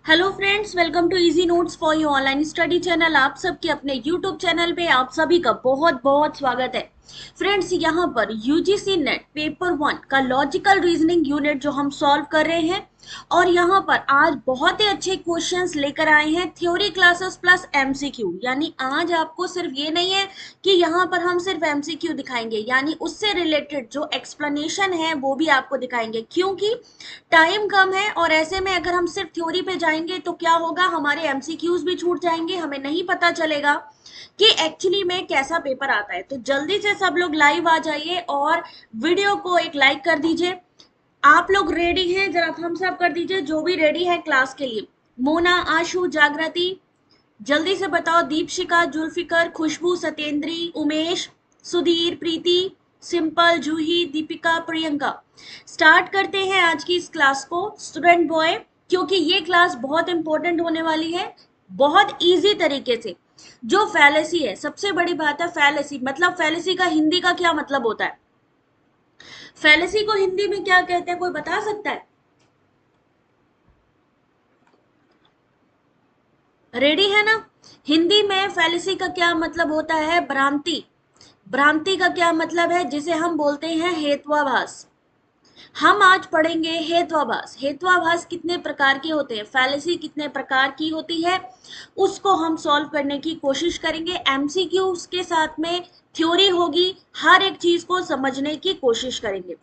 Hello friends, welcome to Easy Notes for you online study channel. आप सबके अपने YouTube channel पे आप सभी का बहुत बहुत स्वागत है। फ्रेंड्स, यहाँ पर यूजीसी नेट पेपर 1 का लॉजिकल रीजनिंग यूनिट जो हम सॉल्व कर रहे हैं, और यहाँ पर आज बहुत ही अच्छे क्वेश्चंस लेकर आए हैं, थ्योरी क्लासेस प्लस एमसीक्यू। यानी आज आपको सिर्फ ये नहीं है कि यहाँ पर हम सिर्फ एमसीक्यू दिखाएंगे, यानी उससे रिलेटेड जो एक्सप्लेनेशन है वो भी आपको दिखाएंगे, क्योंकि टाइम कम है। और ऐसे में अगर हम सिर्फ थ्योरी पे जाएंगे तो क्या होगा, हमारे एमसीक्यूज भी छूट जाएंगे, हमें नहीं पता चलेगा कि एक्चुअली में कैसा पेपर आता है। तो जल्दी से सब लोग लाइव आ जाइए और वीडियो को एक लाइक कर दीजिए। आप लोग रेडी हैं? जरा थम्स अप कर दीजिए जो भी रेडी है क्लास के लिए। मोना, आशु, जागृति, जल्दी से बताओ। दीपशिका, जुल्फिकर, खुशबू, सत्येंद्री, उमेश, सुधीर, प्रीति, सिंपल, जूही, दीपिका, प्रियंका। स्टार्ट करते हैं आज की इस क्लास को स्टूडेंट बॉय, क्योंकि ये क्लास बहुत इंपॉर्टेंट होने वाली है। बहुत इजी तरीके से जो फैलेसी है, सबसे बड़ी बात है फैलेसी, मतलब फैलेसी का हिंदी का क्या मतलब होता है? फैलेसी को हिंदी में क्या कहते हैं, कोई बता सकता है? रेडी है ना? हिंदी में फैलेसी का क्या मतलब होता है? भ्रांति। भ्रांति का क्या मतलब है? जिसे हम बोलते हैं हेत्वाभास। हम आज पढ़ेंगे हेत्वाभास। हेत्वाभास कितने प्रकार के होते हैं, फैलेसी कितने प्रकार की होती है, उसको हम सॉल्व करने की कोशिश करेंगे। एमसीक्यू के साथ में थ्योरी होगी, हर एक चीज को समझने की कोशिश करेंगे।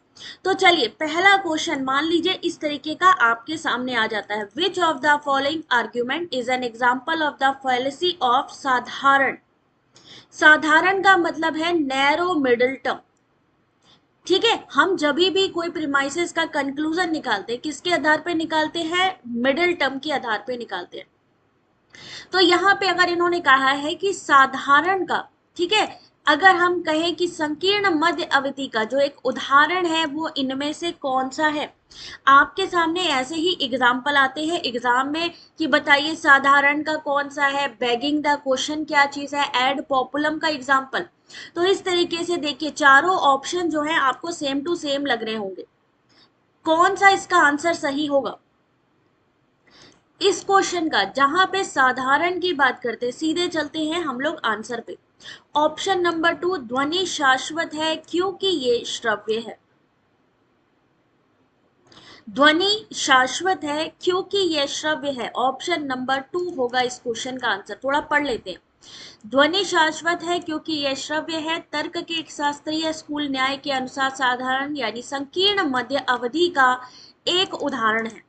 तो चलिए, पहला क्वेश्चन मान लीजिए इस तरीके का आपके सामने आ जाता है। Which of the following argument is an example of the fallacy of साधारण? साधारण का मतलब है नैरो मिडिल टर्म। ठीक है, हम जब भी कोई प्रीमाइसेस का कंक्लूजन निकालते हैं, किसके आधार पे निकालते हैं? मिडिल टर्म के आधार पे निकालते हैं। तो यहाँ पे अगर इन्होंने कहा है कि साधारण का, ठीक है, अगर हम कहें कि संकीर्ण मध्य अवधि का जो एक उदाहरण है वो इनमें से कौन सा है? आपके सामने ऐसे ही एग्जाम्पल आते हैं एग्जाम में कि बताइए साधारण का कौन सा है, बेगिंग द क्वेश्चन क्या चीज है, एड पॉपुलम का एग्जाम्पल। तो इस तरीके से देखिए, चारों ऑप्शन जो है आपको सेम टू सेम लग रहे होंगे। कौन सा इसका आंसर सही होगा इस क्वेश्चन का? जहां पे साधारण की बात करते हैं, सीधे चलते हैं हम लोग आंसर पे। ऑप्शन नंबर 2, ध्वनि शाश्वत है क्योंकि ये श्रव्य है। ध्वनि शाश्वत है क्योंकि यह श्रव्य है। ऑप्शन नंबर 2 होगा इस क्वेश्चन का आंसर। थोड़ा पढ़ लेते हैं। ध्वनि शाश्वत है क्योंकि यह श्रव्य है। तर्क के एक शास्त्रीय स्कूल न्याय के अनुसार साधारण यानी संकीर्ण मध्य अवधि का एक उदाहरण है।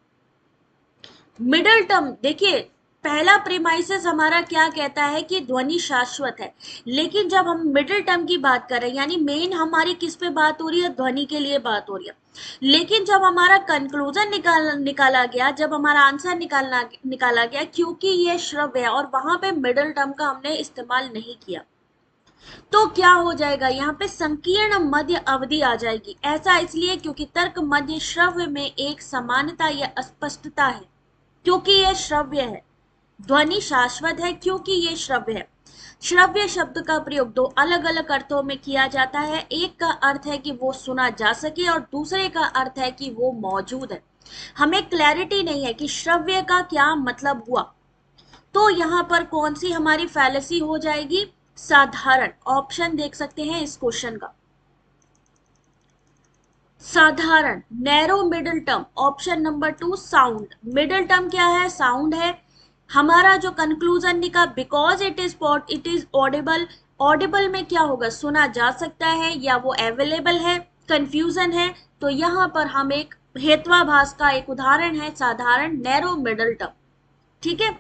मिडल टर्म देखिए, पहला प्रीमाइसेस हमारा क्या कहता है कि ध्वनि शाश्वत है, लेकिन जब हम मिडिल टर्म की बात कर रहे हैं, यानी मेन हमारी किस पे बात हो रही है? ध्वनि के लिए बात हो रही है। लेकिन जब हमारा कंक्लूजन निकाला गया, जब हमारा आंसर निकाला गया, क्योंकि ये श्रव्य है और वहां पे मिडिल टर्म का हमने इस्तेमाल नहीं किया, तो क्या हो जाएगा? यहाँ पे संकीर्ण मध्य अवधि आ जाएगी। ऐसा इसलिए क्योंकि तर्क मध्य श्रव्य में एक समानता या अस्पष्टता है, क्योंकि यह श्रव्य है। ध्वनि शाश्वत है क्योंकि ये श्रव्य है। श्रव्य शब्द का प्रयोग दो अलग अलग अर्थों में किया जाता है। एक का अर्थ है कि वो सुना जा सके और दूसरे का अर्थ है कि वो मौजूद है। हमें क्लैरिटी नहीं है कि श्रव्य का क्या मतलब हुआ। तो यहाँ पर कौन सी हमारी फैलेसी हो जाएगी? साधारण। ऑप्शन देख सकते हैं इस क्वेश्चन का। साधारण, narrow middle term. Option number 2 sound. Middle term क्या है? साउंड है। हमारा जो कंक्लूजन निका, because it is Audible. Audible में क्या होगा? सुना जा सकता है या वो अवेलेबल है, कंफ्यूजन है। तो यहाँ पर हम एक हेत्वाभास का एक उदाहरण है साधारण, नैरो मिडिल टर्म। ठीक है,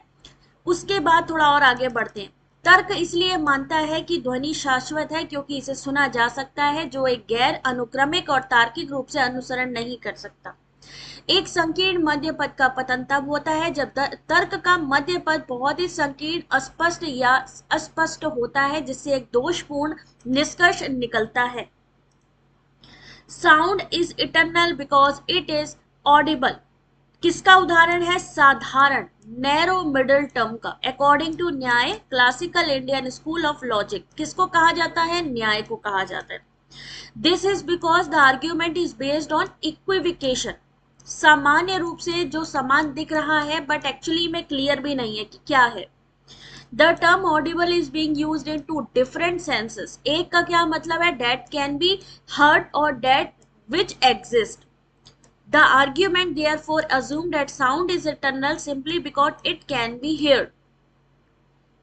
उसके बाद थोड़ा और आगे बढ़ते हैं। तर्क इसलिए मानता है कि ध्वनि शाश्वत है क्योंकि इसे सुना जा सकता है, जो एक गैर अनुक्रमिक और तार्किक रूप से अनुसरण नहीं कर सकता। एक संकीर्ण मध्य पद का पतन तब होता है जब तर्क का मध्य पद बहुत ही संकीर्ण, अस्पष्ट या अस्पष्ट होता है, जिससे एक दोषपूर्ण निष्कर्ष निकलता है। Sound is eternal because it is audible. किसका उदाहरण है? साधारण, नैरो मिडिल टर्म का। According to Nyaya, classical Indian school of logic, किसको कहा जाता है? न्याय को कहा जाता है। This is because the argument is based on equivocation. सामान्य रूप से जो समान दिख रहा है बट एक्चुअली में क्लियर भी नहीं है कि क्या है। The term audible is being used in two different senses. एक का क्या मतलब है, डेट कैन बी हर्ड और that which exist. The argument therefore assumed that sound is eternal simply because it can be heard,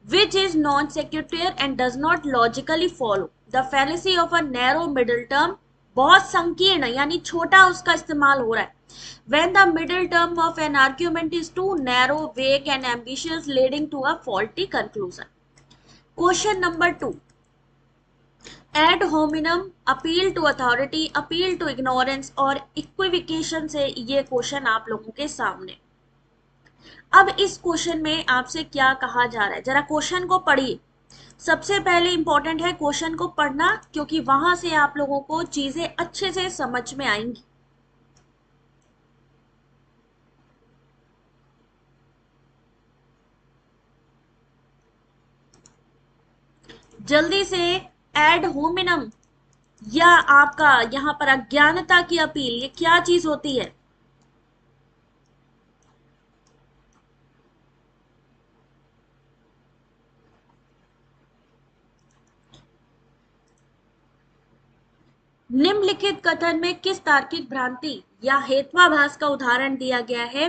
which is non-sequitur and does not logically follow. The fallacy of a narrow middle term, बहुत संकीर्ण यानी छोटा उसका इस्तेमाल हो रहा है, when the middle term of an argument is too narrow, vague and ambitious, leading to a faulty conclusion. Question number 2. Ad hominem, appeal to authority, appeal to ignorance और इक्विविकेशन से ये क्वेश्चन आप लोगों के सामने। अब इस क्वेश्चन में आपसे क्या कहा जा रहा है, जरा क्वेश्चन को पढ़िए। सबसे पहले इंपॉर्टेंट है क्वेश्चन को पढ़ना, क्योंकि वहां से आप लोगों को चीजें अच्छे से समझ में आएंगी। जल्दी से, एड होमिनम या आपका यहां पर अज्ञानता की अपील, ये क्या चीज होती है? निम्नलिखित कथन में किस तार्किक भ्रांति या हेत्वाभास का उदाहरण दिया गया है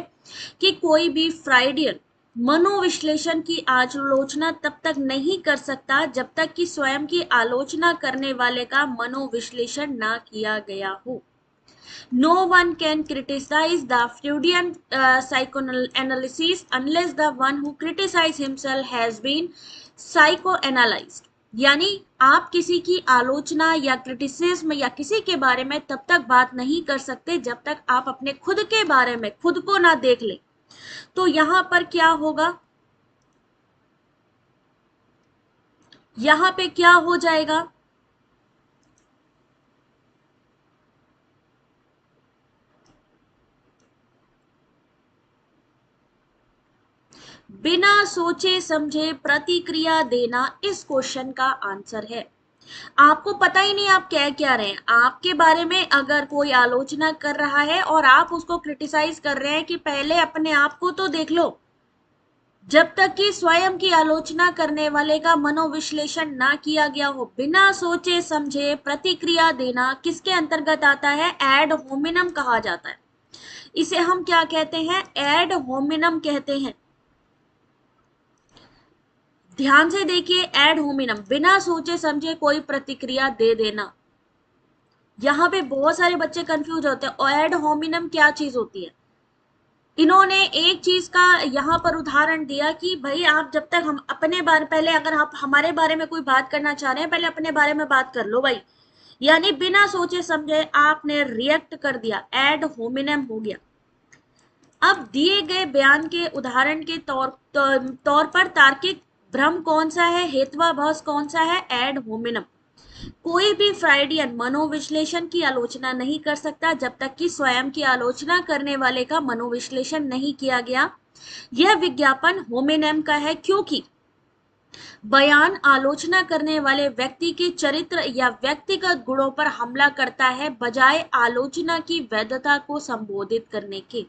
कि कोई भी फ्राइडियन मनोविश्लेषण की आलोचना तब तक नहीं कर सकता जब तक कि स्वयं की आलोचना करने वाले का मनोविश्लेषण ना किया गया हो। No one can criticize the Freudian psychoanalysis unless the one who criticizes himself has been psychoanalyzed। यानी आप किसी की आलोचना या क्रिटिसिज्म या किसी के बारे में तब तक बात नहीं कर सकते जब तक आप अपने खुद के बारे में खुद को ना देख ले। तो यहां पर क्या होगा, यहां पे क्या हो जाएगा, बिना सोचे समझे प्रतिक्रिया देना इस क्वेश्चन का आंसर है। आपको पता ही नहीं आप कह क्या रहे हैं। आपके बारे में अगर कोई आलोचना कर रहा है और आप उसको क्रिटिसाइज कर रहे हैं कि पहले अपने आप को तो देख लो, जब तक कि स्वयं की आलोचना करने वाले का मनोविश्लेषण ना किया गया हो, बिना सोचे समझे प्रतिक्रिया देना किसके अंतर्गत आता है? एड होमिनम कहा जाता है। इसे हम क्या कहते हैं? एड होमिनम कहते हैं। ध्यान से देखिए, एड होमिनम, बिना सोचे समझे कोई प्रतिक्रिया दे देना। यहाँ पे बहुत सारे बच्चे कंफ्यूज होते हैं, और एड होमिनम क्या चीज होती है। इन्होंने एक चीज का यहाँ पर उदाहरण दिया कि भाई आप जब तक हम अपने बारे, पहले अगर आप हमारे बारे में कोई बात करना चाह रहे हैं, पहले अपने बारे में बात कर लो भाई। यानी बिना सोचे समझे आपने रिएक्ट कर दिया, एड होमिनम हो गया। अब दिए गए बयान के उदाहरण के तौर पर तार्किक भ्रम कौन सा है, हेत्वाभास कौन सा है? Add hominem. कोई भी फ्राइडियन मनोविश्लेषण की आलोचना नहीं कर सकता जब तक कि स्वयं की आलोचना करने वाले का मनोविश्लेषण नहीं किया गया। यह विज्ञापन होमिनम का है क्योंकि बयान आलोचना करने वाले व्यक्ति के चरित्र या व्यक्तिगत गुणों पर हमला करता है, बजाय आलोचना की वैधता को संबोधित करने के।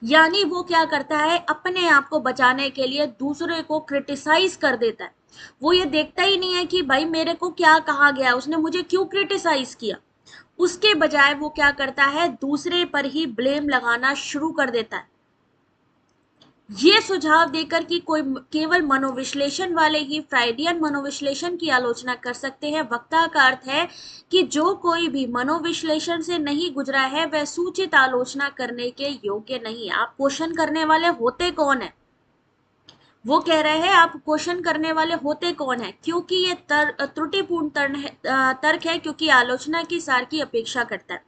यानी वो क्या करता है, अपने आप को बचाने के लिए दूसरे को क्रिटिसाइज कर देता है। वो ये देखता ही नहीं है कि भाई मेरे को क्या कहा गया, उसने मुझे क्यों क्रिटिसाइज किया। उसके बजाय वो क्या करता है, दूसरे पर ही ब्लेम लगाना शुरू कर देता है। ये सुझाव देकर कि कोई केवल मनोविश्लेषण वाले ही फ्राइडियन मनोविश्लेषण की आलोचना कर सकते हैं, वक्ता का अर्थ है कि जो कोई भी मनोविश्लेषण से नहीं गुजरा है वह सूचित आलोचना करने के योग्य नहीं। आप क्वेश्चन करने वाले होते कौन है? वो कह रहे हैं आप क्वेश्चन करने वाले होते कौन है, क्योंकि ये त्रुटिपूर्ण तर्क है, क्योंकि आलोचना की सार की अपेक्षा करता है,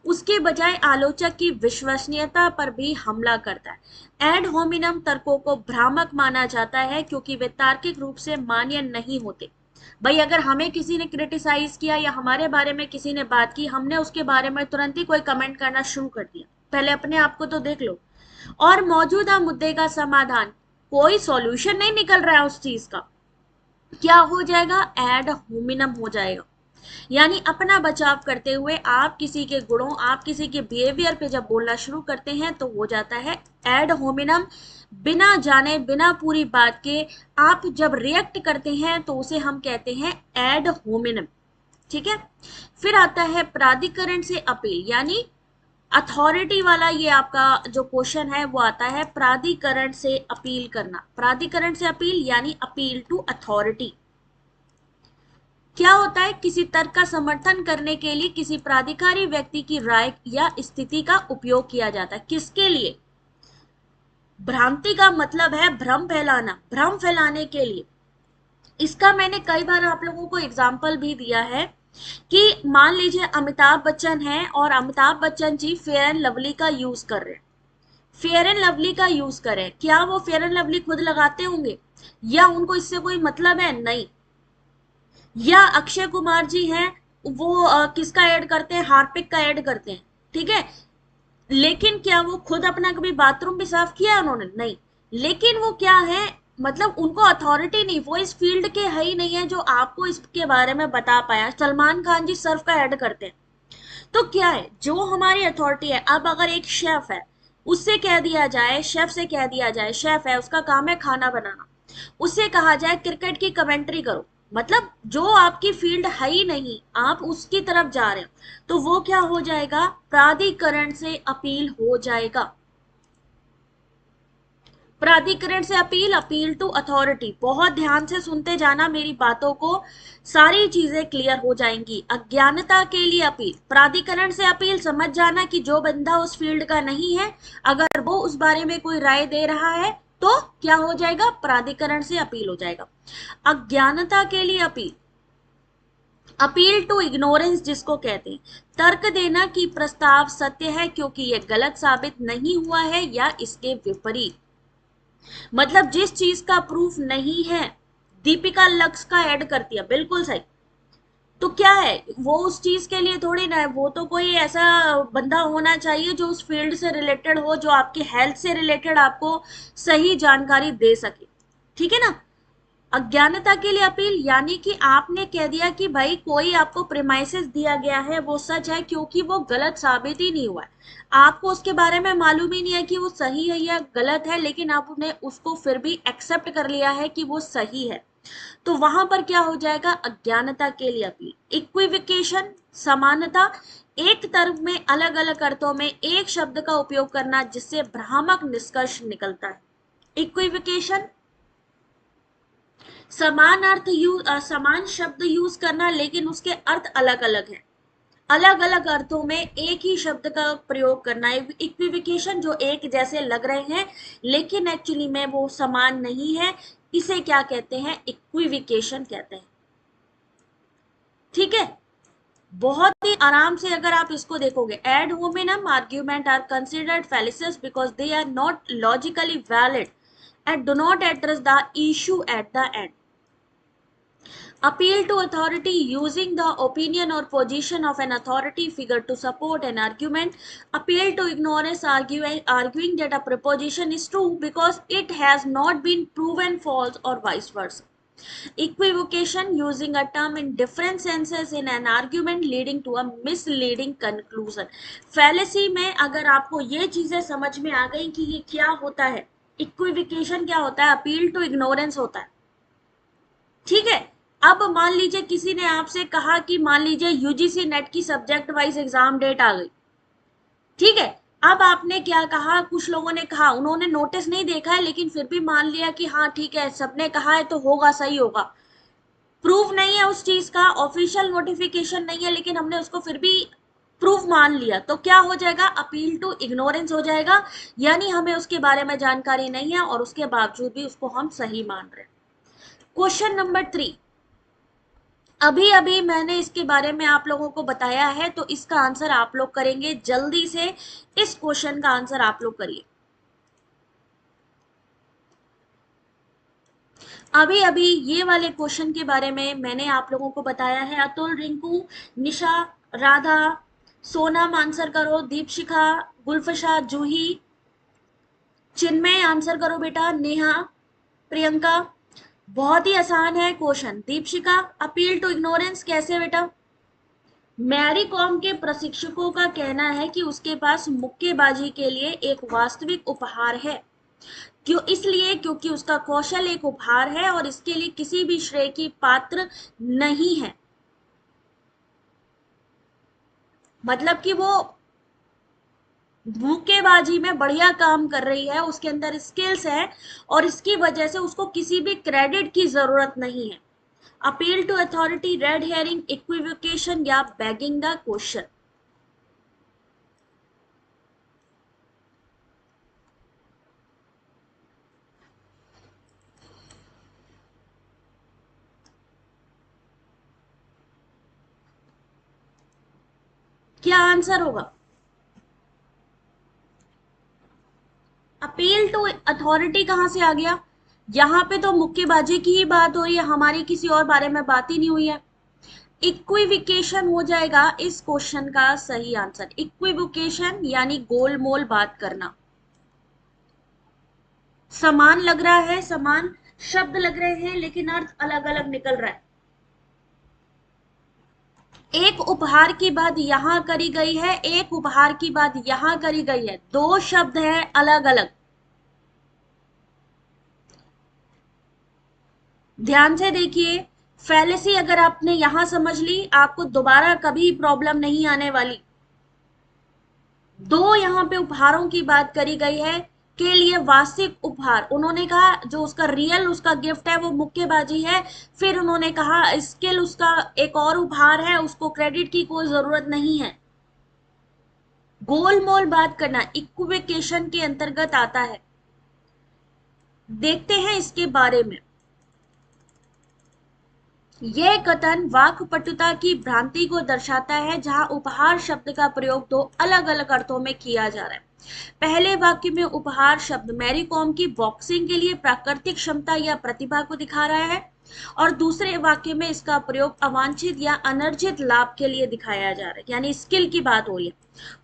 उसके बजाय आलोचक की विश्वसनीयता पर भी हमला करता है। एड होमिनम तर्कों को भ्रामक माना जाता है क्योंकि वे तार्किक रूप से मान्य नहीं होते। भाई अगर हमें किसी ने क्रिटिसाइज किया या हमारे बारे में किसी ने बात की, हमने उसके बारे में तुरंत ही कोई कमेंट करना शुरू कर दिया। पहले अपने आप को तो देख लो। और मौजूदा मुद्दे का समाधान, कोई सॉल्यूशन नहीं निकल रहा है उस चीज का, क्या हो जाएगा? एड होमिनम हो जाएगा। यानी अपना बचाव करते हुए आप किसी के गुणों, आप किसी के बिहेवियर पे जब बोलना शुरू करते हैं तो हो जाता है एड होमिनम। बिना जाने बिना पूरी बात के आप जब रिएक्ट करते हैं तो उसे हम कहते हैं एड होमिनम। ठीक है, फिर आता है प्राधिकरण से अपील, यानी अथॉरिटी वाला ये आपका जो क्वेश्चन है वो आता है प्राधिकरण से अपील करना। प्राधिकरण से अपील यानी अपील टू अथॉरिटी। क्या होता है, किसी तर्क का समर्थन करने के लिए किसी प्राधिकारी व्यक्ति की राय या स्थिति का उपयोग किया जाता है। किसके लिए? भ्रांति का मतलब है भ्रम फैलाना, भ्रम फैलाने के लिए। इसका मैंने कई बार आप लोगों को एग्जाम्पल भी दिया है कि मान लीजिए अमिताभ बच्चन है और Amitabh Bachchan ji fair and lovely का यूज कर रहे हैं। फेयर एंड लवली का यूज करें, क्या वो फेयर एंड लवली खुद लगाते होंगे या उनको इससे कोई मतलब है? नहीं। या अक्षय कुमार जी हैं, वो किसका ऐड करते हैं? हार्पिक का ऐड करते हैं, ठीक है। लेकिन क्या वो खुद अपना कभी बाथरूम भी साफ किया उन्होंने? नहीं। लेकिन वो क्या है, मतलब उनको अथॉरिटी नहीं, वो इस फील्ड के है ही नहीं है जो आपको इसके बारे में बता पाया। सलमान खान जी सर्फ का ऐड करते हैं, तो क्या है जो हमारी अथॉरिटी है। अब अगर एक शेफ है, उससे कह दिया जाए, शेफ से कह दिया जाए, शेफ है उसका काम है खाना बनाना, उससे कहा जाए क्रिकेट की कमेंट्री करो, मतलब जो आपकी फील्ड है ही नहीं, आप उसकी तरफ जा रहे हो, तो वो क्या हो जाएगा? प्राधिकरण से अपील हो जाएगा। प्राधिकरण से अपील, अपील टू अथॉरिटी। बहुत ध्यान से सुनते जाना मेरी बातों को, सारी चीजें क्लियर हो जाएंगी। अज्ञानता के लिए अपील, प्राधिकरण से अपील समझ जाना कि जो बंदा उस फील्ड का नहीं है, अगर वो उस बारे में कोई राय दे रहा है तो क्या हो जाएगा? प्राधिकरण से अपील हो जाएगा। अज्ञानता के लिए अपील, अपील टू इग्नोरेंस जिसको कहते हैं, तर्क देना कि प्रस्ताव सत्य है क्योंकि यह गलत साबित नहीं हुआ है या इसके विपरीत। मतलब जिस चीज का प्रूफ नहीं है, दीपिका लक्स का ऐड करती है, बिल्कुल सही, तो क्या है वो उस चीज के लिए थोड़ी ना है, वो तो कोई ऐसा बंदा होना चाहिए जो उस फील्ड से रिलेटेड हो, जो आपकी हेल्थ से रिलेटेड आपको सही जानकारी दे सके, ठीक है ना। अज्ञानता के लिए अपील यानी कि आपने कह दिया कि भाई कोई आपको प्रेमाइसिस दिया गया है वो सच है क्योंकि वो गलत साबित ही नहीं हुआ है, आपको उसके बारे में मालूम ही नहीं है कि वो सही है या गलत है, लेकिन आपने उसको फिर भी एक्सेप्ट कर लिया है कि वो सही है, तो वहां पर क्या हो जाएगा? अज्ञानता के लिए अपील। इक्विविकेशन, समानता, एक तर्क में अलग अलग अर्थों में एक शब्द का उपयोग करना जिससे भ्रामक निष्कर्ष निकलता है। इक्विविकेशन, समान अर्थ समान शब्द यूज करना लेकिन उसके अर्थ अलग अलग है, अलग अलग अर्थों में एक ही शब्द का प्रयोग करना है। इक्विविकेशन, जो एक जैसे लग रहे हैं लेकिन एक्चुअली में वो समान नहीं है, इसे क्या कहते हैं? इक्विविकेशन कहते हैं, ठीक है। बहुत ही आराम से अगर आप इसको देखोगे, ad hominem argument are considered fallacious because they are not logically valid and do not address the issue at the end. Appeal to authority, using the opinion or position of an authority figure to support an argument. Appeal to ignorance, arguing that a proposition is true because it has not been proven false or vice versa. Equivocation, using a term in different senses in an argument leading to a misleading conclusion. Fallacy में अगर आपको ये चीजें समझ में आ गई कि ये क्या होता है, इक्विविकेशन क्या होता है, अपील टू इग्नोरेंस होता है, ठीक है। अब मान लीजिए किसी ने आपसे कहा कि मान लीजिए यूजीसी नेट की सब्जेक्ट वाइज एग्जाम डेट आ गई, ठीक है। अब आपने क्या कहा, कुछ लोगों ने कहा, उन्होंने नोटिस नहीं देखा है लेकिन फिर भी मान लिया कि हाँ ठीक है सबने कहा है तो होगा, सही होगा। प्रूफ नहीं है उस चीज का, ऑफिशियल नोटिफिकेशन नहीं है, लेकिन हमने उसको फिर भी प्रूफ मान लिया, तो क्या हो जाएगा? अपील टू इग्नोरेंस हो जाएगा, यानी हमें उसके बारे में जानकारी नहीं है और उसके बावजूद भी उसको हम सही मान रहे हैं। क्वेश्चन नंबर 3, अभी अभी मैंने इसके बारे में आप लोगों को बताया है, तो इसका आंसर आप लोग करेंगे जल्दी से। इस क्वेश्चन का आंसर आप लोग करिए। अभी अभी ये वाले क्वेश्चन के बारे में मैंने आप लोगों को बताया है। अतुल, रिंकू, निशा, राधा, सोनम आंसर करो, दीपशिखा, गुलफशा, जूही, चिन्मय आंसर करो बेटा, नेहा, प्रियंका। बहुत ही आसान है question. Deepshikha, appeal to ignorance कैसे बेटा? मैरी कॉम के प्रशिक्षकों का कहना है कि उसके पास मुक्केबाजी के लिए एक वास्तविक उपहार है। क्यों? इसलिए क्योंकि उसका कौशल एक उपहार है और इसके लिए किसी भी श्रेय की पात्र नहीं है। मतलब कि वो मुक्केबाजी में बढ़िया काम कर रही है, उसके अंदर स्किल्स है और इसकी वजह से उसको किसी भी क्रेडिट की जरूरत नहीं है। Appeal to authority, red herring, equivocation या बैगिंग द क्वेश्चन। क्या आंसर होगा? अपील टू अथॉरिटी कहां से आ गया? यहाँ पे तो मुक्केबाजी की ही बात हो रही है, हमारी किसी और बारे में बात ही नहीं हुई है। इक्विविकेशन हो जाएगा इस क्वेश्चन का सही आंसर। इक्विवोकेशन यानी गोलमोल बात करना। समान लग रहा है, समान शब्द लग रहे हैं, लेकिन अर्थ अलग अलग निकल रहा है। एक उपहार की बात यहां करी गई है, एक उपहार की बात यहां करी गई है, दो शब्द हैं अलग अलग। ध्यान से देखिए, फैलेसी अगर आपने यहां समझ ली, आपको दोबारा कभी प्रॉब्लम नहीं आने वाली। दो यहाँ पे उपहारों की बात करी गई है के लिए वास्तविक उपहार। उन्होंने कहा जो उसका रियल उसका गिफ्ट है वो मुक्केबाजी है। फिर उन्होंने कहा स्किल उसका एक और उपहार है, उसको क्रेडिट की कोई जरूरत नहीं है। गोलमोल बात करना इक्विवेकेशन के अंतर्गत आता है। देखते हैं इसके बारे में। यह कथन वाक्पटुता की भ्रांति को दर्शाता है, जहां उपहार शब्द का प्रयोग दो अलग अलग अर्थों में किया जा रहा है। पहले वाक्य में उपहार शब्द मैरी कॉम की बॉक्सिंग के लिए प्राकृतिक क्षमता या प्रतिभा को दिखा रहा है और दूसरे वाक्य में इसका प्रयोग अवांछित या अनर्जित लाभ के लिए दिखाया जा रहा है, यानी स्किल की बात हो रही है।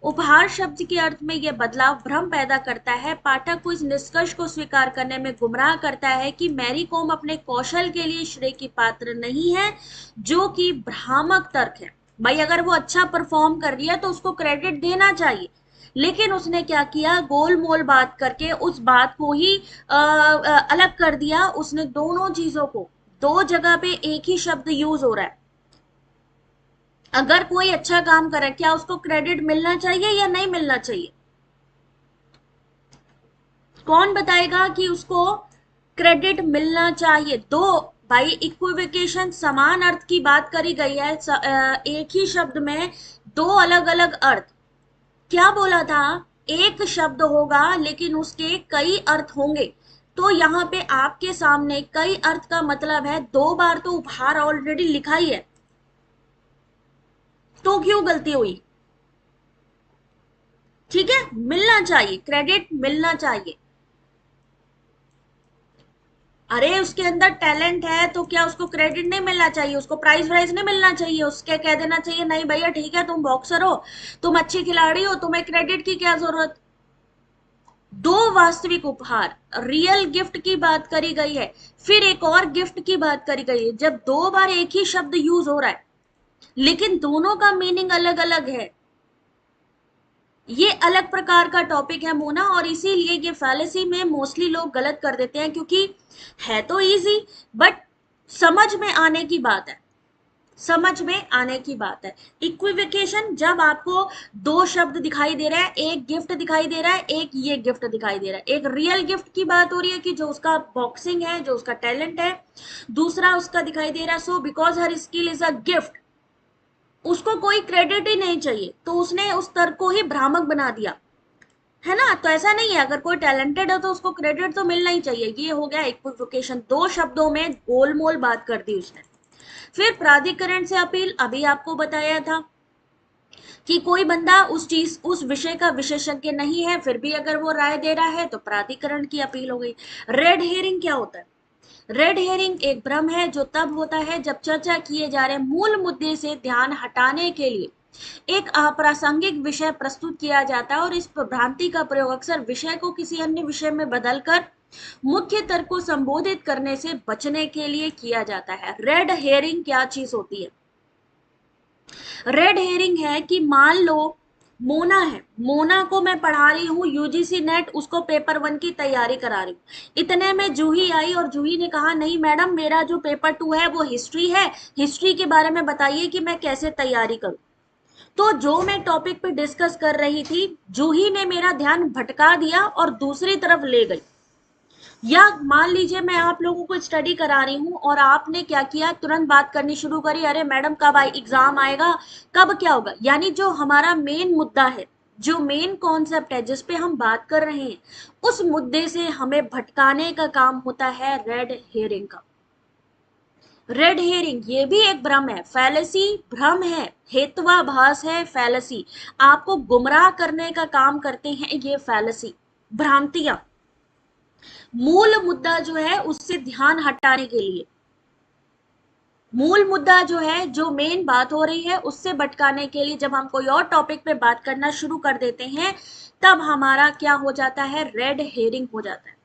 उपहार शब्द के अर्थ में यह बदलाव भ्रम पैदा करता है, पाठक को इस निष्कर्ष को स्वीकार करने में गुमराह करता है कि मैरी कॉम अपने कौशल के लिए श्रेय की पात्र नहीं है, जो कि भ्रामक तर्क है। भाई अगर वो अच्छा परफॉर्म कर रही है तो उसको क्रेडिट देना चाहिए, लेकिन उसने क्या किया, गोलमोल बात करके उस बात को ही अलग कर दिया। उसने दोनों चीजों को, दो जगह पे एक ही शब्द यूज हो रहा है। अगर कोई अच्छा काम करे, क्या उसको क्रेडिट मिलना चाहिए या नहीं मिलना चाहिए? कौन बताएगा कि उसको क्रेडिट मिलना चाहिए? दो, भाई इक्विवेकेशन समान अर्थ की बात करी गई है, एक ही शब्द में दो अलग अलग अर्थ। क्या बोला था? एक शब्द होगा लेकिन उसके कई अर्थ होंगे। तो यहाँ पे आपके सामने कई अर्थ का मतलब है दो बार तो उपहार ऑलरेडी लिखा ही है, तो क्यों गलती हुई? ठीक है, मिलना चाहिए, क्रेडिट मिलना चाहिए। अरे उसके अंदर टैलेंट है तो क्या उसको क्रेडिट नहीं मिलना चाहिए? उसको प्राइज वाइज नहीं मिलना चाहिए? उसके कह देना चाहिए नहीं भैया ठीक है तुम बॉक्सर हो, तुम अच्छी खिलाड़ी हो, तुम्हें क्रेडिट की क्या जरूरत? दो वास्तविक उपहार, रियल गिफ्ट की बात करी गई है, फिर एक और गिफ्ट की बात करी गई है। जब दो बार एक ही शब्द यूज हो रहा है लेकिन दोनों का मीनिंग अलग अलग है, ये अलग प्रकार का टॉपिक है मोना, और इसीलिए ये फैलेसी में मोस्टली लोग गलत कर देते हैं, क्योंकि है तो इजी बट समझ में आने की बात है, समझ में आने की बात है। इक्विवेकेशन जब आपको दो शब्द दिखाई दे रहा है, एक गिफ्ट दिखाई दे रहा है, एक ये गिफ्ट दिखाई दे रहा है। एक रियल गिफ्ट की बात हो रही है कि जो उसका बॉक्सिंग है, जो उसका टैलेंट है, दूसरा उसका दिखाई दे रहा है so because her skill is a gift, उसको कोई क्रेडिट ही नहीं चाहिए, तो उसने उस तर्क को ही भ्रामक बना दिया, है ना? तो ऐसा नहीं है, अगर कोई टैलेंटेड है तो उसको क्रेडिट तो मिलना ही चाहिए। ये हो गया इक्विवोकेशन, दो शब्दों में गोलमोल बात कर दी उसने। फिर प्राधिकरण से अपील, अभी आपको बताया था कि कोई बंदा उस चीज उस विषय का विशेषज्ञ नहीं है, फिर भी अगर वो राय दे रहा है तो प्राधिकरण की अपील हो गई। रेड हेयरिंग क्या होता है? रेड हेयरिंग एक भ्रम है जो तब होता है जब चर्चा किए जा रहे मूल मुद्दे से ध्यान हटाने के लिए एक अप्रासंगिक विषय प्रस्तुत किया जाता है, और इस भ्रांति का प्रयोग अक्सर विषय को किसी अन्य विषय में बदलकर मुख्य तर्क को संबोधित करने से बचने के लिए किया जाता है। रेड हेयरिंग क्या चीज होती है? रेड हेरिंग है कि मान लो मोना है, मोना को मैं पढ़ा रही हूँ यूजीसी नेट, उसको पेपर 1 की तैयारी करा रही हूँ। इतने में जूही आई और जूही ने कहा नहीं मैडम मेरा जो पेपर 2 है वो हिस्ट्री है, हिस्ट्री के बारे में बताइए कि मैं कैसे तैयारी करूँ। तो जो मैं टॉपिक पे डिस्कस कर रही थी, जूही ने मेरा ध्यान भटका दिया और दूसरी तरफ ले गई। या मान लीजिए मैं आप लोगों को स्टडी करा रही हूँ और आपने क्या किया, तुरंत बात करनी शुरू करी, अरे मैडम कब एग्जाम आएगा, कब क्या होगा। यानी जो हमारा मेन मुद्दा है, जो मेन कॉन्सेप्ट है जिस पे हम बात कर रहे हैं, उस मुद्दे से हमें भटकाने का काम होता है रेड हेयरिंग का। रेड हेयरिंग ये भी एक भ्रम है, फैलेसी भ्रम है, हेतवाभास है, फैलेसी आपको गुमराह करने का काम करते हैं ये फैलेसी, भ्रांतियां। मूल मुद्दा जो है उससे ध्यान हटाने के लिए, मूल मुद्दा जो है, जो मेन बात हो रही है उससे भटकाने के लिए जब हम कोई और टॉपिक पे बात करना शुरू कर देते हैं, तब हमारा क्या हो जाता है, रेड हेयरिंग हो जाता है।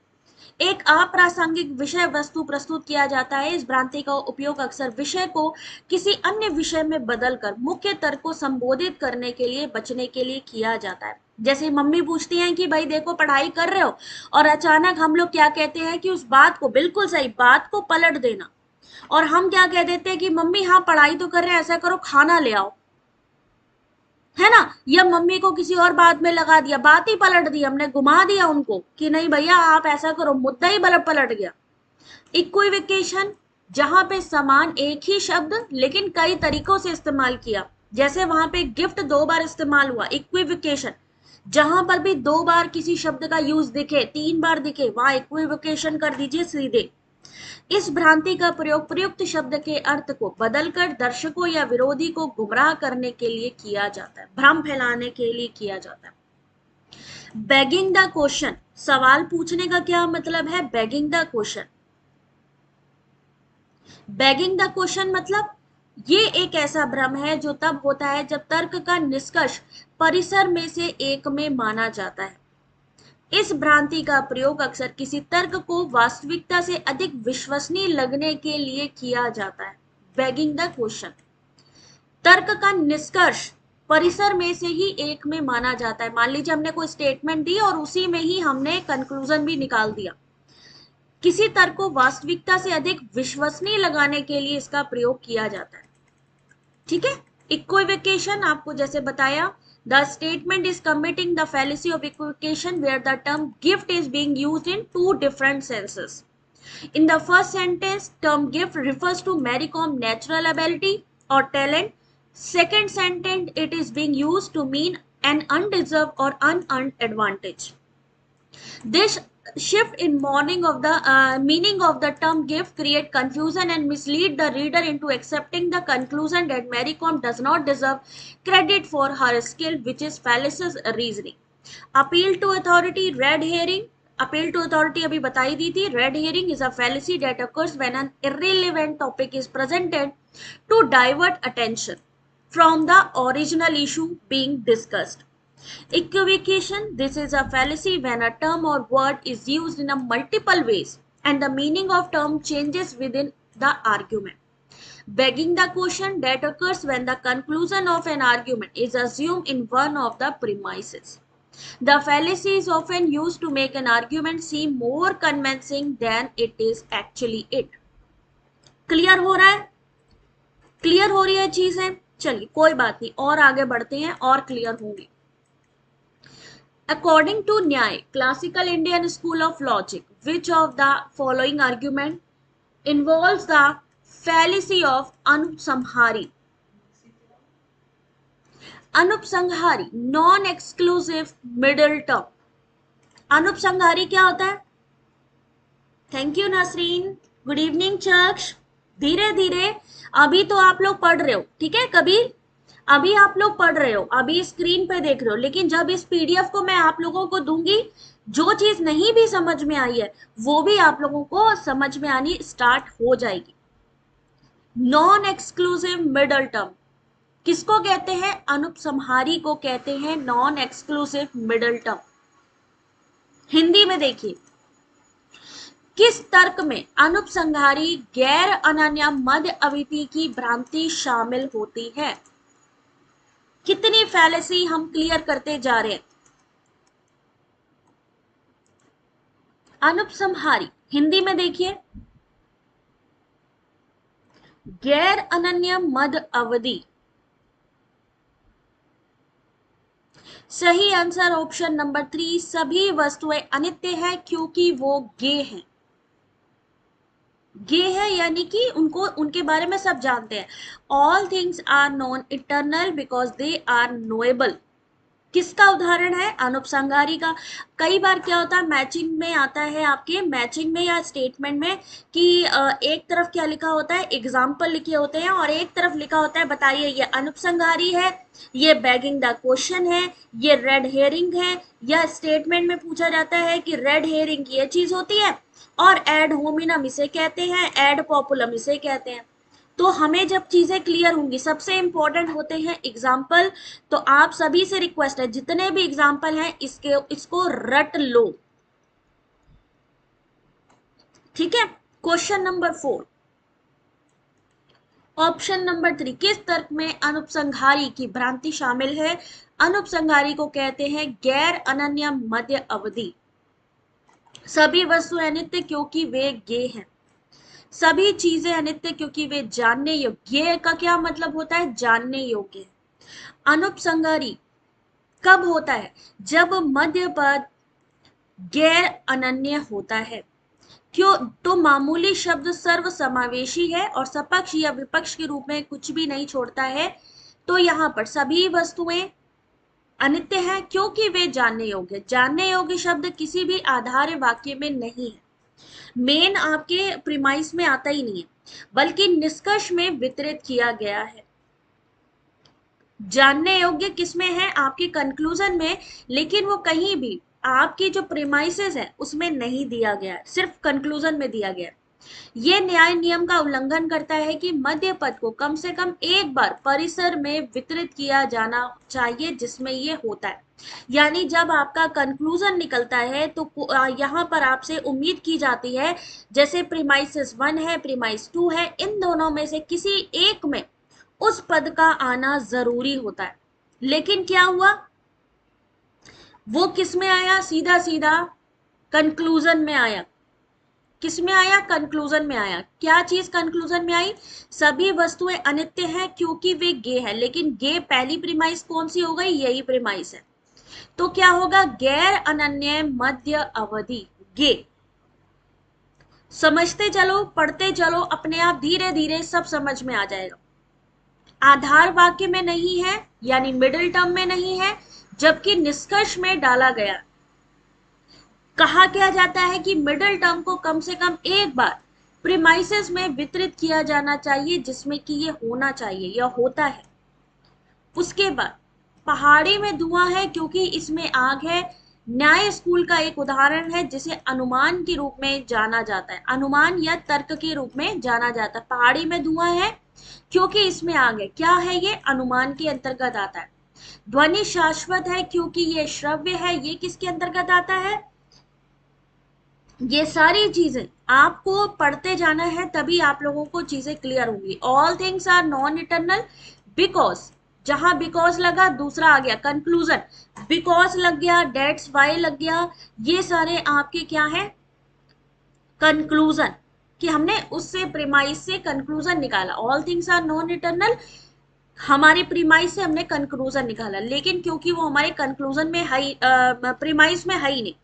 एक अप्रासंगिक विषय वस्तु प्रस्तुत किया जाता है। इस भ्रांति का उपयोग अक्सर विषय को किसी अन्य विषय में बदलकर मुख्य तर्क को संबोधित करने के लिए बचने के लिए किया जाता है। जैसे मम्मी पूछती हैं कि भाई देखो पढ़ाई कर रहे हो, और अचानक हम लोग क्या कहते हैं कि उस बात को, बिल्कुल सही बात को पलट देना, और हम क्या कह देते हैं कि मम्मी हाँ पढ़ाई तो कर रहे हैं, ऐसा करो खाना ले आओ, है ना। या मम्मी को किसी और बात में लगा दिया, बात ही पलट दी, हमने घुमा दिया उनको कि नहीं भैया आप ऐसा करो, मुद्दा ही पलट गया। इक्विवेकेशन, जहां पे समान एक ही शब्द लेकिन कई तरीकों से इस्तेमाल किया, जैसे वहां पे गिफ्ट 2 बार इस्तेमाल हुआ, इक्विवेकेशन। जहां पर भी 2 बार किसी शब्द का यूज दिखे, 3 बार दिखे, वहां इक्विवेकेशन कर दीजिए सीधे। इस भ्रांति का प्रयोग प्रयुक्त शब्द के अर्थ को बदलकर दर्शकों या विरोधी को गुमराह करने के लिए किया जाता है, भ्रम फैलाने के लिए किया जाता है। बेगिंग द क्वेश्चन, सवाल पूछने का क्या मतलब है, begging the question. Begging the question मतलब ये एक ऐसा भ्रम है जो तब होता है जब तर्क का निष्कर्ष परिसर में से एक में माना जाता है। इस भ्रांति का प्रयोग अक्सर किसी तर्क को वास्तविकता से अधिक विश्वसनीय लगने के लिए किया जाता है। बेगिंग द क्वेश्चन, तर्क का निष्कर्ष परिसर में से ही एक में माना जाता है। मान लीजिए हमने कोई स्टेटमेंट दी और उसी में ही हमने कंक्लूजन भी निकाल दिया, किसी तर्क को वास्तविकता से अधिक विश्वसनीय लगाने के लिए इसका प्रयोग किया जाता है। ठीक है। इक्विवेकेशन आपको जैसे बताया, the statement is committing the fallacy of equivocation where the term gift is being used in 2 different senses. In the first sentence, term gift refers to Mary Com's natural ability or talent. Second sentence, it is being used to mean an undeserved or unearned advantage. This shift in meaning of the term gift create confusion and mislead the reader into accepting the conclusion that Mary Com does not deserve credit for her skill, which is fallacious reasoning. Appeal to authority, red herring. Appeal to authority अभी बताई दी थी. Red herring is a fallacy that occurs when an irrelevant topic is presented to divert attention from the original issue being discussed. Equivocation, this is a fallacy when a term or word is used in a multiple ways and the meaning of term changes within the argument. Begging the question, that occurs when the conclusion of an argument is assumed in one of the premises. The fallacy is often used to make an argument seem more convincing than it is actually it. Clear हो रहा है, clear हो रही है चीजें। चलिए कोई बात नहीं, और आगे बढ़ते हैं और क्लियर होंगी। According to Nyay, classical Indian school of logic, which of the following argument involves the fallacy of anupsamhari? Anupsamhari, non-exclusive middle term. अनुपसंहारी क्या होता है? Thank you Nasreen, good evening Chaksh. धीरे धीरे, अभी तो आप लोग पढ़ रहे हो, ठीक है, कबीर अभी आप लोग पढ़ रहे हो, अभी स्क्रीन पे देख रहे हो, लेकिन जब इस पीडीएफ को मैं आप लोगों को दूंगी, जो चीज नहीं भी समझ में आई है वो भी आप लोगों को समझ में आनी स्टार्ट हो जाएगी। नॉन एक्सक्लूसिव मिडल टर्म किसको कहते हैं? अनुपसंहारी को कहते हैं non exclusive middle term. Hindi में देखिए, किस तर्क में अनुपसंहारी गैर अनन्य मध्य अवधि की भ्रांति शामिल होती है? कितनी फैलेसी हम क्लियर करते जा रहे हैं। अनुपसंहारी हिंदी में देखिए, गैर अनन्य मद अवधि। सही आंसर ऑप्शन नंबर 3, सभी वस्तुएं अनित्य है क्योंकि वो गे हैं। गे है यानी कि उनको, उनके बारे में सब जानते हैं। All things are non eternal because they are knowable. किसका उदाहरण है? अनुपसंहारी का। कई बार क्या होता है, मैचिंग में आता है, आपके मैचिंग में या स्टेटमेंट में कि एक तरफ क्या लिखा होता है, एग्जाम्पल लिखे होते हैं, और एक तरफ लिखा होता है बताइए ये अनुपसंहारी है, ये बैगिंग द क्वेश्चन है, ये रेड हेरिंग है। या स्टेटमेंट में पूछा जाता है कि रेड हेरिंग ये चीज होती है और एड होमिनम इसे कहते हैं, एड पॉपुलम इसे कहते हैं। तो हमें जब चीजें क्लियर होंगी, सबसे इंपॉर्टेंट होते हैं एग्जाम्पल। तो आप सभी से रिक्वेस्ट है, जितने भी एग्जाम्पल हैं इसको रट लो, ठीक है। क्वेश्चन नंबर 4, ऑप्शन नंबर 3, किस तर्क में अनुपसंहारी की भ्रांति शामिल है? अनुपसंहारी को कहते हैं गैर अनन्य मध्य अवधि। सभी वस्तुएं अनित्य क्योंकि वे गे हैं। सभी चीजें अनित्य क्योंकि वे जानने योग्य। का क्या मतलब होता है? जानने योग्य। अनुपसंहारी कब होता है? जब मध्य पद गैर अनन्य होता है। क्यों? तो मामूली शब्द सर्व समावेशी है और सपक्ष या विपक्ष के रूप में कुछ भी नहीं छोड़ता है। तो यहाँ पर सभी वस्तुएं अनित्य है क्योंकि वे जानने योग्य। जानने योग्य शब्द किसी भी आधार वाक्य में नहीं है, मेन आपके प्रीमाइस में आता ही नहीं है, बल्कि निष्कर्ष में वितरित किया गया है। जानने योग्य किसमें है? आपके कंक्लूजन में, लेकिन वो कहीं भी आपकी जो प्रीमाइसेस है उसमें नहीं दिया गया है, सिर्फ कंक्लूजन में दिया गया है। ये न्याय नियम का उल्लंघन करता है कि मध्य पद को कम से कम एक बार परिसर में वितरित किया जाना चाहिए जिसमें ये होता है। यानी जब आपका कंक्लूजन निकलता है तो यहाँ पर आपसे उम्मीद की जाती है, जैसे प्रीमाइसेस 1 है, प्रीमाइस 2 है, इन दोनों में से किसी एक में उस पद का आना जरूरी होता है। लेकिन क्या हुआ, वो किस में आया? सीधा सीधा कंक्लूजन में आया। किस में आया? कंक्लूजन में आया। क्या चीज कंक्लूजन में आई? सभी वस्तुएं अनित्य हैं क्योंकि वे गे है। लेकिन गे पहली प्रीमाइस कौन सी हो गई? यही प्रीमाइस है। तो क्या होगा? गैर अनन्य मध्य अवधि गे। समझते चलो, पढ़ते चलो, अपने आप धीरे धीरे सब समझ में आ जाएगा। आधार वाक्य में नहीं है यानी मिडिल टर्म में नहीं है, जबकि निष्कर्ष में डाला गया। कहा क्या जाता है कि मिडिल टर्म को कम से कम एक बार प्रीमाइसेस में वितरित किया जाना चाहिए जिसमें कि ये होना चाहिए या होता है। उसके बाद पहाड़ी में धुआं है क्योंकि इसमें आग है। न्याय स्कूल का एक उदाहरण है जिसे अनुमान के रूप में जाना जाता है, अनुमान या तर्क के रूप में जाना जाता है। पहाड़ी में धुआं है क्योंकि इसमें आग है, क्या है ये? अनुमान के अंतर्गत आता है। ध्वनि शाश्वत है क्योंकि ये श्रव्य है, ये किसके अंतर्गत आता है? ये सारी चीजें आपको पढ़ते जाना है, तभी आप लोगों को चीजें क्लियर होंगी। All things are non eternal because, जहां बिकॉज लगा दूसरा आ गया कंक्लूजन, बिकॉज लग गया, डेट्स वाई लग गया, ये सारे आपके क्या है? कंक्लूजन, कि हमने उससे प्रीमाइस से कंक्लूजन निकाला। All things are non eternal, हमारी प्रीमाइस से हमने कंक्लूजन निकाला, लेकिन क्योंकि वो हमारे कंक्लूजन में है, प्रीमाइस में है ही नहीं।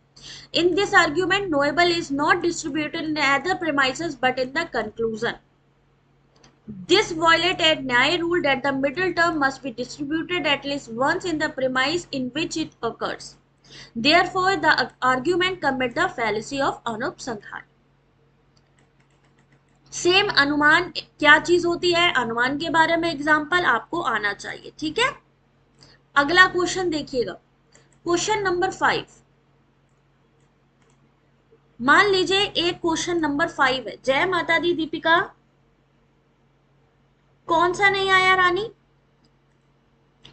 In this argument, knowable is not distributed in either premises but in the conclusion. This violates a Nyaya rule that the middle term must be distributed at least once in the premise in which it occurs. Therefore, the argument commits the fallacy of anupsankhar. Same अनुमान क्या चीज होती है? अनुमान के बारे में example आपको आना चाहिए, ठीक है। अगला क्वेश्चन देखिएगा, क्वेश्चन नंबर 5। मान लीजिए एक क्वेश्चन नंबर 5 है। जय माता दी दीपिका, कौन सा नहीं आया रानी?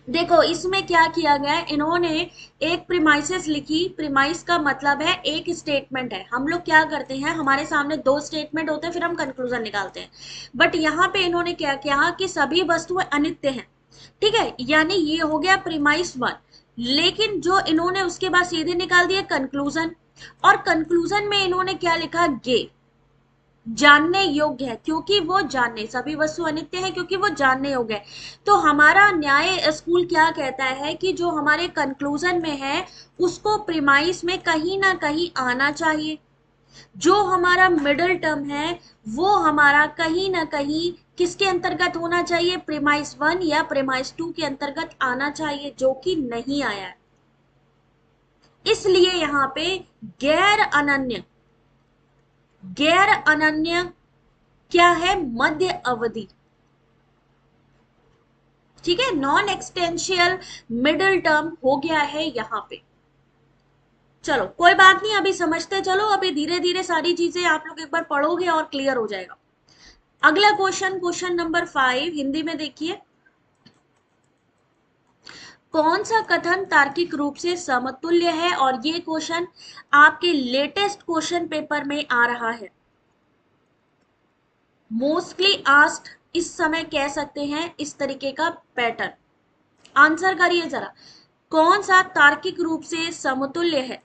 देखो इसमें क्या किया गया है, इन्होंने एक प्रीमाइसेस लिखी। प्रीमाइस का मतलब है एक स्टेटमेंट है। हम लोग क्या करते हैं, हमारे सामने 2 स्टेटमेंट होते हैं, फिर हम कंक्लूजन निकालते हैं। बट यहाँ पे इन्होंने क्या किया कि सभी वस्तुएं अनित्य हैं, ठीक है, यानी ये हो गया प्रीमाइस वन। लेकिन जो इन्होंने उसके बाद सीधे निकाल दिया कंक्लूजन, और कंक्लूजन में इन्होंने क्या लिखा, गे, जानने योग्य है, क्योंकि वो जानने, सभी वस्तु अनित्य है क्योंकि वो जानने योग्य है। तो हमारा न्याय स्कूल क्या कहता है कि जो हमारे कंक्लूजन में है उसको प्रीमाइस में कहीं ना कहीं आना चाहिए, जो हमारा मिडल टर्म है वो हमारा कहीं ना कहीं किसके अंतर्गत होना चाहिए, प्रीमाइस वन या प्रीमाइस टू के अंतर्गत आना चाहिए, जो कि नहीं आया है। इसलिए यहां पे गैर अनन्य, गैर अनन्य क्या है, मध्य अवधि। ठीक है, नॉन एक्सटेंशियल मिडिल टर्म हो गया है यहां पे। चलो कोई बात नहीं, अभी समझते चलो, अभी धीरे धीरे सारी चीजें आप लोग एक बार पढ़ोगे और क्लियर हो जाएगा। अगला क्वेश्चन, क्वेश्चन नंबर 5, हिंदी में देखिए। कौन सा कथन तार्किक रूप से समतुल्य है, और ये क्वेश्चन आपके लेटेस्ट क्वेश्चन पेपर में आ रहा है, मोस्टली आस्क्ड, इस समय कह सकते हैं इस तरीके का पैटर्न। आंसर करिए जरा, कौन सा तार्किक रूप से समतुल्य है।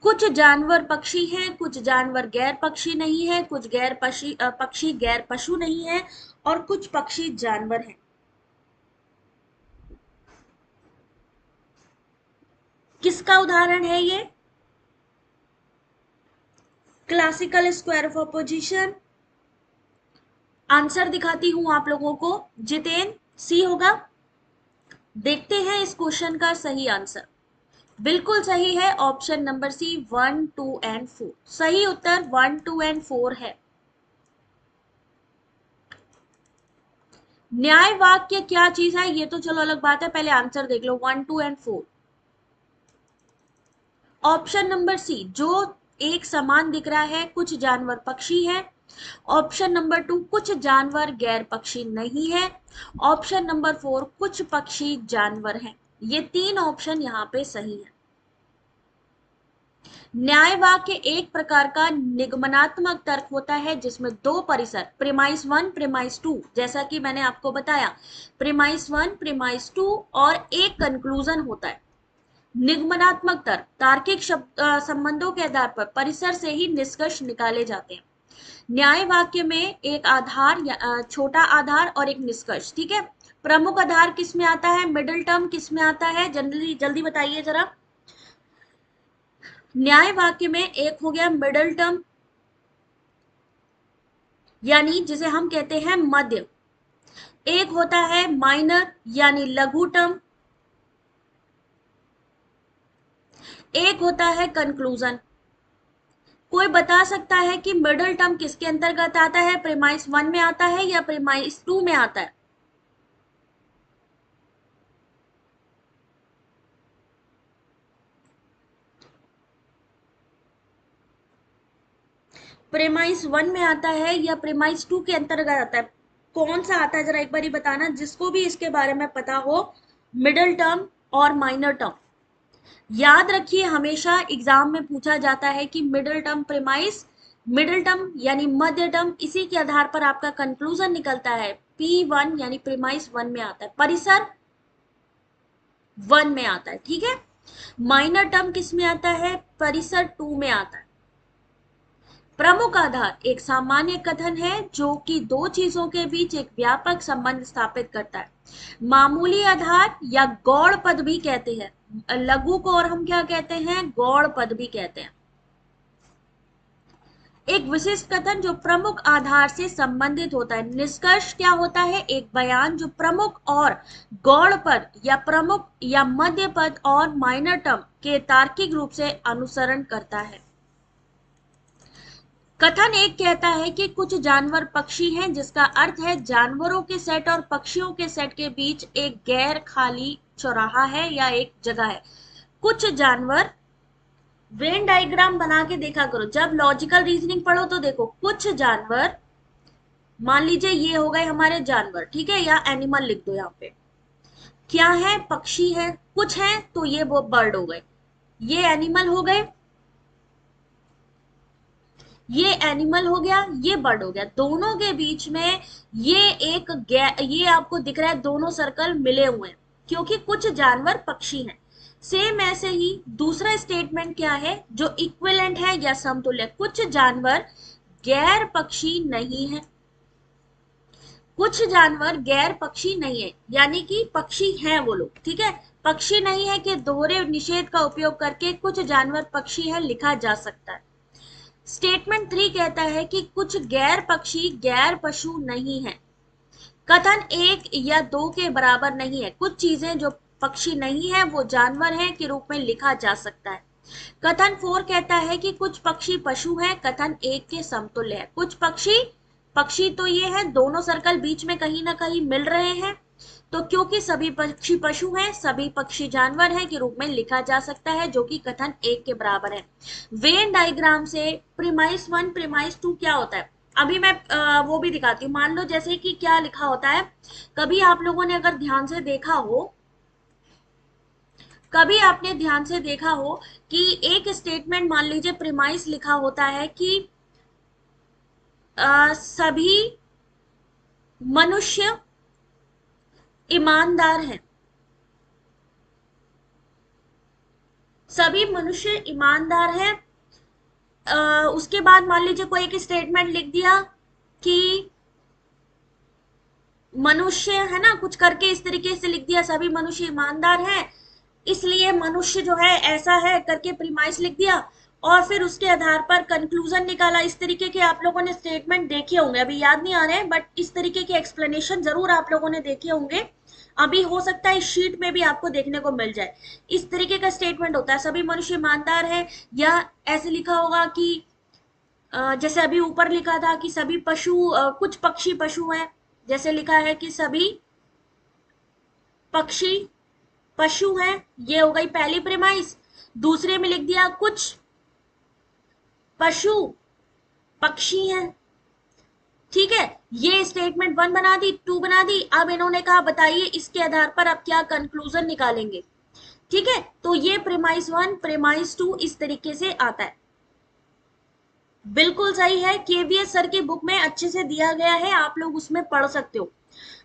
कुछ जानवर पक्षी हैं, कुछ जानवर गैर पक्षी नहीं है, कुछ गैर पक्षी गैर पशु नहीं है, और कुछ पक्षी जानवर हैं। किसका उदाहरण है ये, classical square of opposition. Answer दिखाती हूं आप लोगों को, जितेन, सी होगा। देखते हैं इस क्वेश्चन का सही आंसर। बिल्कुल सही है, ऑप्शन नंबर सी, 1, 2 एंड 4। सही उत्तर 1, 2 एंड 4 है। न्याय वाक्य क्या चीज है ये तो चलो अलग बात है, पहले आंसर देख लो, 1, 2 एंड 4। ऑप्शन नंबर सी, जो एक समान दिख रहा है, कुछ जानवर पक्षी है। ऑप्शन नंबर 2, कुछ जानवर गैर पक्षी नहीं है। ऑप्शन नंबर 4, कुछ पक्षी जानवर हैं। ये तीन ऑप्शन यहाँ पे सही है। न्याय वाक्य एक प्रकार का निगमनात्मक तर्क होता है जिसमें दो परिसर, प्रीमाइस वन, प्रीमाइस टू, जैसा कि मैंने आपको बताया, प्रीमाइस वन, प्रीमाइस टू, और एक कंक्लूजन होता है। निगमनात्मक तर्क, तार्किक संबंधों के आधार पर परिसर से ही निष्कर्ष निकाले जाते हैं। न्याय वाक्य में एक आधार या छोटा आधार और एक निष्कर्ष। ठीक है, प्रमुख आधार किस में आता है, मिडिल टर्म किस में आता है, जल्दी जल्दी बताइए जरा। न्याय वाक्य में एक हो गया मिडिल टर्म, यानी जिसे हम कहते हैं मध्य। एक होता है माइनर यानी लघु टर्म। एक होता है कंक्लूजन। कोई बता सकता है कि मिडिल टर्म किसके अंतर्गत आता है, प्रीमाइस वन में आता है या प्रीमाइस टू में आता है। प्रीमाइस वन में आता है या प्रीमाइस टू के अंतर्गत आता है, कौन सा आता है जरा एक बार ही बताना, जिसको भी इसके बारे में पता हो, मिडिल टर्म और माइनर टर्म। याद रखिए, हमेशा एग्जाम में पूछा जाता है कि middle term, premise, middle term यानी मध्य टर्म, इसी के आधार पर आपका कंक्लूजन निकलता है। P1 यानी प्रीमाइस वन में आता है, परिसर वन में आता है। ठीक है, माइनर टर्म किस में आता है, परिसर टू में आता है। प्रमुख आधार एक सामान्य कथन है जो कि दो चीजों के बीच एक व्यापक संबंध स्थापित करता है। मामूली आधार या गौड़ पद भी कहते हैं, लघु को और हम क्या कहते हैं, गौड़ पद भी कहते हैं। एक विशिष्ट कथन जो प्रमुख आधार से संबंधित होता है। निष्कर्ष क्या होता है, एक बयान जो प्रमुख और गौड़ पद या प्रमुख या मध्य पद और माइनर टर्म के तार्किक रूप से अनुसरण करता है। कथन एक कहता है कि कुछ जानवर पक्षी हैं, जिसका अर्थ है जानवरों के सेट और पक्षियों के सेट के बीच एक गैर खाली चौराहा है या एक जगह है। कुछ जानवर, वेन डायग्राम बना के देखा करो जब लॉजिकल रीजनिंग पढ़ो, तो देखो कुछ जानवर, मान लीजिए ये हो गए हमारे जानवर, ठीक है, या एनिमल लिख दो यहाँ पे, क्या है, पक्षी है, कुछ है तो ये वो बर्ड हो गए, ये एनिमल हो गए। ये एनिमल हो गया, ये बर्ड हो गया, दोनों के बीच में ये ये आपको दिख रहा है, दोनों सर्कल मिले हुए हैं क्योंकि कुछ जानवर पक्षी हैं। सेम ऐसे ही दूसरा स्टेटमेंट क्या है जो इक्विवेलेंट है या समतुल्य, कुछ जानवर गैर पक्षी नहीं है, कुछ जानवर गैर पक्षी नहीं है, यानी कि पक्षी हैं वो लोग, ठीक है। पक्षी नहीं है कि दोहरे निषेध का उपयोग करके कुछ जानवर पक्षी है लिखा जा सकता है। स्टेटमेंट 3 कहता है कि कुछ गैर पक्षी गैर पशु नहीं है। कथन 1 या 2 के बराबर नहीं है, कुछ चीजें जो पक्षी नहीं है वो जानवर हैं के रूप में लिखा जा सकता है। कथन 4 कहता है कि कुछ पक्षी पशु हैं, कथन 1 के समतुल्य है। कुछ पक्षी, पक्षी तो ये है, दोनों सर्कल बीच में कहीं ना कहीं मिल रहे हैं, तो क्योंकि सभी पक्षी पशु हैं, सभी पक्षी जानवर हैं के रूप में लिखा जा सकता है, जो कि कथन 1 के बराबर है। वेन डायग्राम से प्रीमाइस 1 प्रीमाइस 2 क्या होता है, अभी मैं वो भी दिखाती हूँ। मान लो जैसे कि क्या लिखा होता है, कभी आप लोगों ने अगर ध्यान से देखा हो, कभी आपने ध्यान से देखा हो कि एक स्टेटमेंट मान लीजिए प्रीमाइस लिखा होता है कि सभी मनुष्य ईमानदार हैं, सभी मनुष्य ईमानदार हैं। उसके बाद मान लीजिए कोई एक स्टेटमेंट लिख दिया कि मनुष्य है ना, कुछ करके इस तरीके से लिख दिया सभी मनुष्य ईमानदार हैं, इसलिए मनुष्य जो है ऐसा है करके प्रीमाइस लिख दिया, और फिर उसके आधार पर कंक्लूजन निकाला। इस तरीके के आप लोगों ने स्टेटमेंट देखे होंगे, अभी याद नहीं आ रहे हैं, बट इस तरीके के एक्सप्लेनेशन जरूर आप लोगों ने देखे होंगे। अभी हो सकता है इस शीट में भी आपको देखने को मिल जाए। इस तरीके का स्टेटमेंट होता है, सभी मनुष्य ईमानदार है, या ऐसे लिखा होगा कि जैसे अभी ऊपर लिखा था कि सभी पशु कुछ पक्षी पशु हैं, जैसे लिखा है कि सभी पक्षी पशु हैं, ये हो गई पहली प्रेमाइस। दूसरे में लिख दिया कुछ पशु पक्षी हैं, ठीक है। ये स्टेटमेंट 1 बना दी, 2 बना दी। अब इन्होंने कहा बताइए इसके आधार पर आप क्या कंक्लूजन निकालेंगे, ठीक है। तो ये प्रेमाइस 1 प्रेमाइस 2 इस तरीके से आता है। बिल्कुल सही है, केवीएस सर की बुक में अच्छे से दिया गया है, आप लोग उसमें पढ़ सकते हो।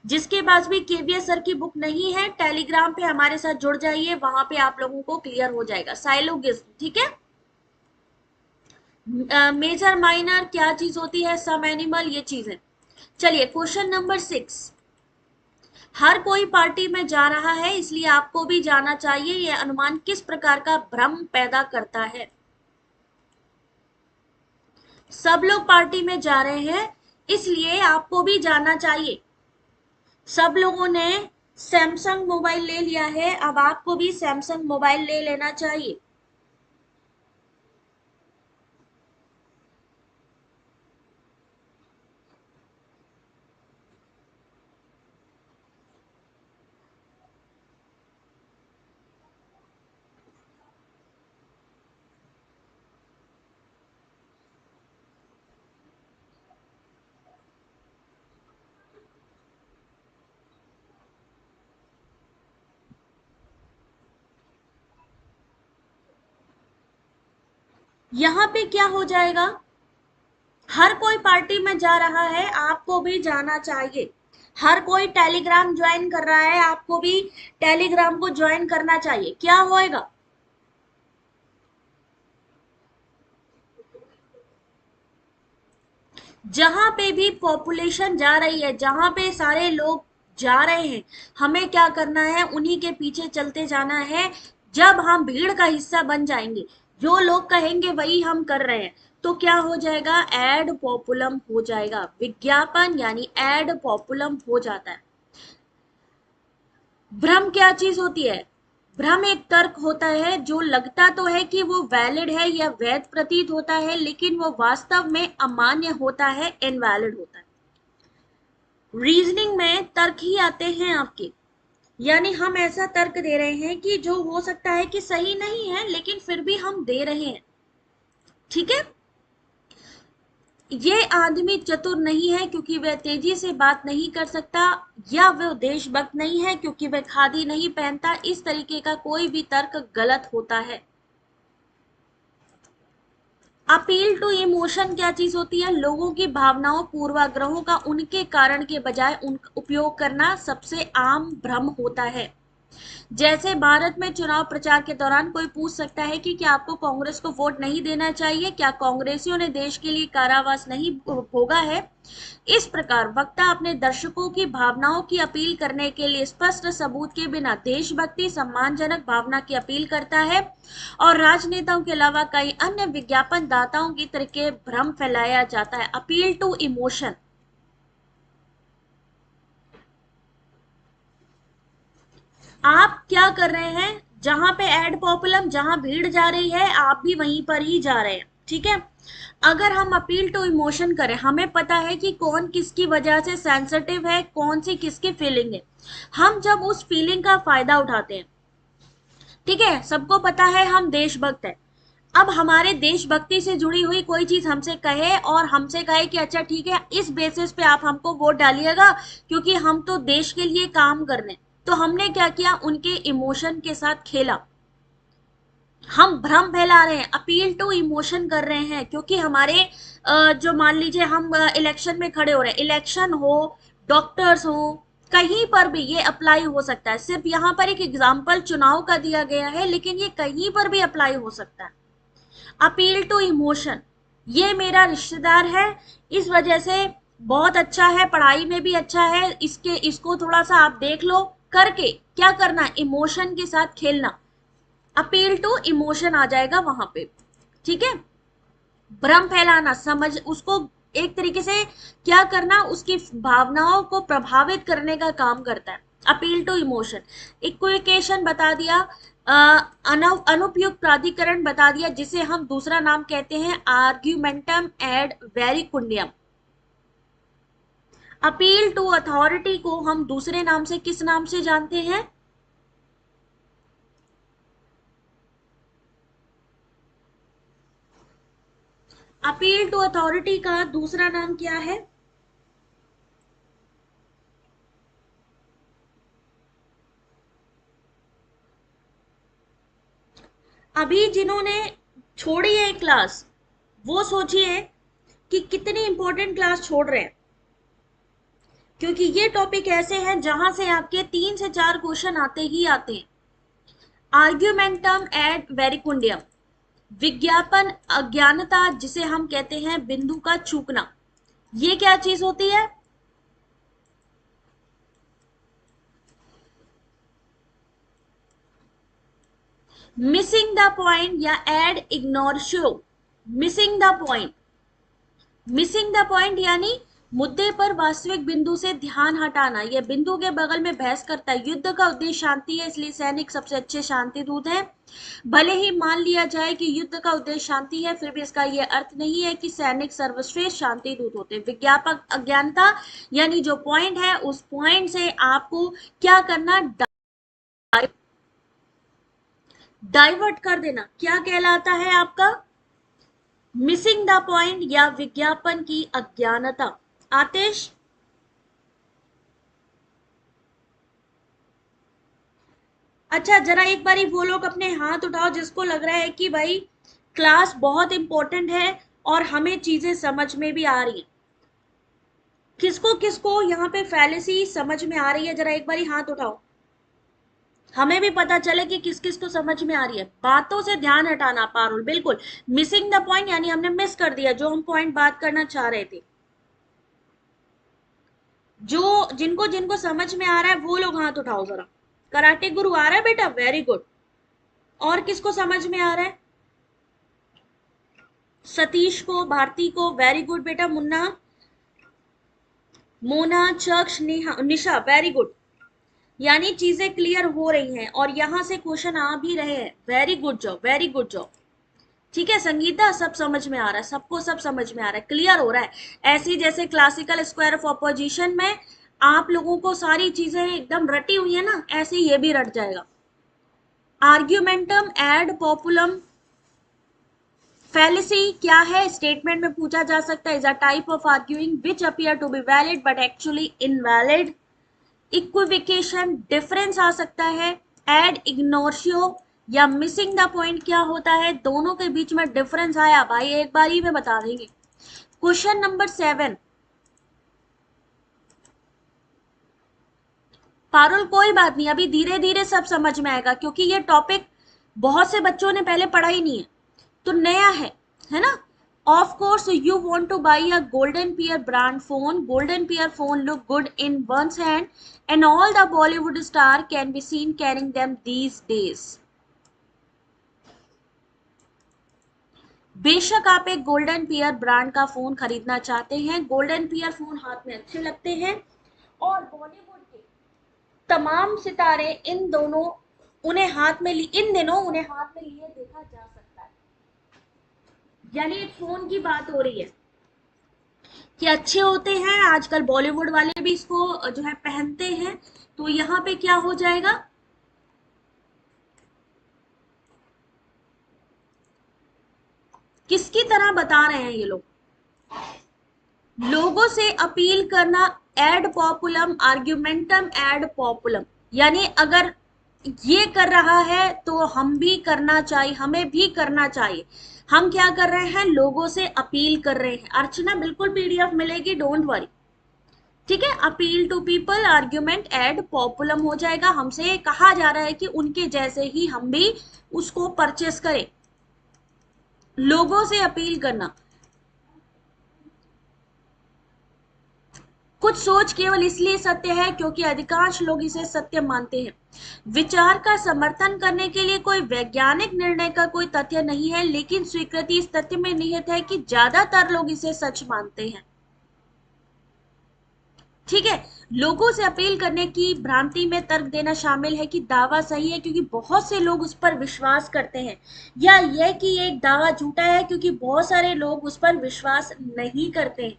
जिसके पास भी केवीएस सर की बुक नहीं है, टेलीग्राम पे हमारे साथ जुड़ जाइए, वहां पे आप लोगों को क्लियर हो जाएगा। साइलोगिज्म, ठीक है। मेजर माइनर क्या चीज होती है, सम एनिमल, ये चीज है। चलिए क्वेश्चन नंबर 6, हर कोई पार्टी में जा रहा है इसलिए आपको भी जाना चाहिए, यह अनुमान किस प्रकार का भ्रम पैदा करता है। सब लोग पार्टी में जा रहे हैं इसलिए आपको भी जाना चाहिए। सब लोगों ने सैमसंग मोबाइल ले लिया है, अब आपको भी सैमसंग मोबाइल ले लेना चाहिए। यहाँ पे क्या हो जाएगा, हर कोई पार्टी में जा रहा है, आपको भी जाना चाहिए। हर कोई टेलीग्राम ज्वाइन कर रहा है, आपको भी टेलीग्राम को ज्वाइन करना चाहिए। क्या होएगा, जहां पे भी पॉपुलेशन जा रही है, जहां पे सारे लोग जा रहे हैं, हमें क्या करना है, उन्हीं के पीछे चलते जाना है। जब हम भीड़ का हिस्सा बन जाएंगे, जो लोग कहेंगे वही हम कर रहे हैं, तो क्या हो जाएगा, एड पॉपुलम हो जाएगा। विज्ञापन यानी एड पॉपुलम हो जाता है। भ्रम क्या चीज होती है, भ्रम एक तर्क होता है जो लगता तो है कि वो वैलिड है या वैध प्रतीत होता है, लेकिन वो वास्तव में अमान्य होता है, इनवैलिड होता है। रीजनिंग में तर्क ही आते हैं आपके, यानी हम ऐसा तर्क दे रहे हैं कि जो हो सकता है कि सही नहीं है, लेकिन फिर भी हम दे रहे हैं, ठीक है। ये आदमी चतुर नहीं है क्योंकि वह तेजी से बात नहीं कर सकता, या वह देशभक्त नहीं है क्योंकि वह खादी नहीं पहनता, इस तरीके का कोई भी तर्क गलत होता है। अपील टू इमोशन क्या चीज होती है? लोगों की भावनाओं, पूर्वाग्रहों का उनके कारण के बजाय उन उपयोग करना सबसे आम भ्रम होता है। जैसे भारत में चुनाव प्रचार के दौरान कोई पूछ सकता है कि क्या आपको कांग्रेस को वोट नहीं देना चाहिए, क्या कांग्रेसियों ने देश के लिए कारावास नहीं भोगा है। इस प्रकार वक्ता अपने दर्शकों की भावनाओं की अपील करने के लिए स्पष्ट सबूत के बिना देशभक्ति, सम्मानजनक भावना की अपील करता है और राजनेताओं के अलावा कई अन्य विज्ञापन दाताओं की तरह भ्रम फैलाया जाता है। अपील टू इमोशन, आप क्या कर रहे हैं? जहां पे एड पॉपुलम, जहां भीड़ जा रही है आप भी वहीं पर ही जा रहे हैं, ठीक है। अगर हम अपील टू इमोशन करें, हमें पता है कि कौन किसकी वजह से सेंसिटिव है, कौन सी किसकी फीलिंग है। हम जब उस फीलिंग का फायदा उठाते हैं, ठीक है, सबको पता है हम देशभक्त है। अब हमारे देशभक्ति से जुड़ी हुई कोई चीज हमसे कहे और हमसे कहे कि अच्छा ठीक है, इस बेसिस पे आप हमको वोट डालिएगा क्योंकि हम तो देश के लिए काम करने, तो हमने क्या किया? उनके इमोशन के साथ खेला। हम भ्रम फैला रहे हैं, अपील टू इमोशन कर रहे हैं, क्योंकि हमारे जो मान लीजिए हम इलेक्शन में खड़े हो रहे हैं, इलेक्शन हो, डॉक्टर्स हो, कहीं पर भी ये अप्लाई हो सकता है। सिर्फ यहाँ पर एक एग्जाम्पल चुनाव का दिया गया है, लेकिन ये कहीं पर भी अप्लाई हो सकता है। अपील टू इमोशन, ये मेरा रिश्तेदार है, इस वजह से बहुत अच्छा है, पढ़ाई में भी अच्छा है, इसके इसको थोड़ा सा आप देख लो, करके क्या करना? इमोशन के साथ खेलना। अपील टू इमोशन आ जाएगा वहां पे, ठीक है। भ्रम फैलाना, समझ उसको एक तरीके से क्या करना, उसकी भावनाओं को प्रभावित करने का काम करता है। Appeal to emotion. इक्विकेशन बता दिया, अनुपयुक्त प्राधिकरण बता दिया, जिसे हम दूसरा नाम कहते हैं आर्ग्यूमेंटम एड वेरिकुंडियम। अपील टू अथॉरिटी को हम दूसरे नाम से किस नाम से जानते हैं? अपील टू अथॉरिटी का दूसरा नाम क्या है? अभी जिन्होंने छोड़ी है क्लास, वो सोचिए कि कितनी इंपॉर्टेंट क्लास छोड़ रहे हैं, क्योंकि ये टॉपिक ऐसे हैं जहां से आपके 3 से 4 क्वेश्चन आते ही आते हैं। आर्ग्यूमेंटम एड वेरिकुंडियम, विज्ञापन अज्ञानता, जिसे हम कहते हैं बिंदु का चूकना, ये क्या चीज होती है? मिसिंग द पॉइंट या ad ignoratio. Missing the point, missing the point यानी मुद्दे पर वास्तविक बिंदु से ध्यान हटाना। यह बिंदु के बगल में बहस करता है। युद्ध का उद्देश्य शांति है, इसलिए सैनिक सबसे अच्छे शांति दूत हैं। भले ही मान लिया जाए कि युद्ध का उद्देश्य शांति है, फिर भी इसका यह अर्थ नहीं है कि सैनिक सर्वश्रेष्ठ शांति दूत होते हैं। विज्ञापक अज्ञानता यानी जो पॉइंट है, उस पॉइंट से आपको क्या करना? डाइवर्ट कर देना, क्या कहलाता है आपका? मिसिंग द पॉइंट या विज्ञापन की अज्ञानता। आतिश, अच्छा जरा एक बारी वो लोग अपने हाथ उठाओ जिसको लग रहा है कि भाई क्लास बहुत इंपॉर्टेंट है और हमें चीजें समझ में भी आ रही है। किसको किसको यहाँ पे फैलेसी समझ में आ रही है, जरा एक बारी हाथ उठाओ, हमें भी पता चले कि किस किस को समझ में आ रही है। बातों से ध्यान हटाना, पारुल बिल्कुल। मिसिंग द पॉइंट यानी हमने मिस कर दिया जो हम पॉइंट बात करना चाह रहे थे। जो जिनको जिनको समझ में आ रहा है वो लोग हाथ उठाओ जरा। कराटे गुरु आ रहा है बेटा, वेरी गुड। और किसको समझ में आ रहा है? सतीश को, भारती को, वेरी गुड बेटा। मुन्ना, मोना, चक्ष, निशा, वेरी गुड। यानी चीजें क्लियर हो रही हैं और यहां से क्वेश्चन आ भी रहे हैं। Very good job, very good job. ठीक है संगीता, सब समझ में आ रहा है, सबको सब समझ में आ रहा है, क्लियर हो रहा है। ऐसी जैसे क्लासिकल स्क्वायर ऑफ ऑपोजिशन में आप लोगों को सारी चीजें एकदम रटी हुई है ना, ऐसे ये भी रट जाएगा। आर्ग्यूमेंटम एड पॉपुलम फैलेसी क्या है? स्टेटमेंट में पूछा जा सकता है, is a type of arguing which appear to be valid but actually invalid. Equivocation, difference आ सकता है। एड इग्नोर्शियो या मिसिंग द पॉइंट क्या होता है, दोनों के बीच में डिफरेंस आया भाई एक बार ही में बता देंगे। Question number 7। पारुल कोई बात नहीं, अभी धीरे धीरे सब समझ में आएगा क्योंकि ये टॉपिक बहुत से बच्चों ने पहले पढ़ा ही नहीं है, तो नया है ना। Of course you want to buy a golden pear brand phone, golden pear phone look good in one's hand and all the Bollywood star can be seen carrying them these days. बेशक आप एक गोल्डन पियर ब्रांड का phone खरीदना चाहते हैं, golden pear phone हाथ में अच्छे लगते हैं और बॉलीवुड के तमाम सितारे इन दिनों उन्हें हाथ में लिए देखा जा सकता है। यानी एक फोन की बात हो रही है कि अच्छे होते हैं, आजकल बॉलीवुड वाले भी इसको जो है पहनते हैं, तो यहाँ पे क्या हो जाएगा, किसकी तरह बता रहे हैं ये लोग, लोगों से अपील करना, एड पॉपुलम आर्ग्यूमेंटम एड पॉपुलम, यानी अगर ये कर रहा है तो हम भी करना चाहिए, हमें भी करना चाहिए। हम क्या कर रहे हैं, लोगों से अपील कर रहे हैं। अर्चना बिल्कुल पीडीएफ मिलेगी, डोंट वरी, ठीक है। Appeal to people argument ad populum हो जाएगा, हमसे कहा जा रहा है कि उनके जैसे ही हम भी उसको परचेस करें, लोगों से अपील करना। कुछ सोच केवल इसलिए सत्य है क्योंकि अधिकांश लोग इसे सत्य मानते हैं। विचार का समर्थन करने के लिए कोई वैज्ञानिक निर्णय का कोई तथ्य नहीं है, लेकिन स्वीकृति इस तथ्य में निहित है कि ज्यादातर लोग इसे सच मानते हैं। ठीक है, लोगों से अपील करने की भ्रांति में तर्क देना शामिल है कि दावा सही है क्योंकि बहुत से लोग उस पर विश्वास करते हैं, या यह कि एक दावा झूठा है क्योंकि बहुत सारे लोग उस पर विश्वास नहीं करते हैं।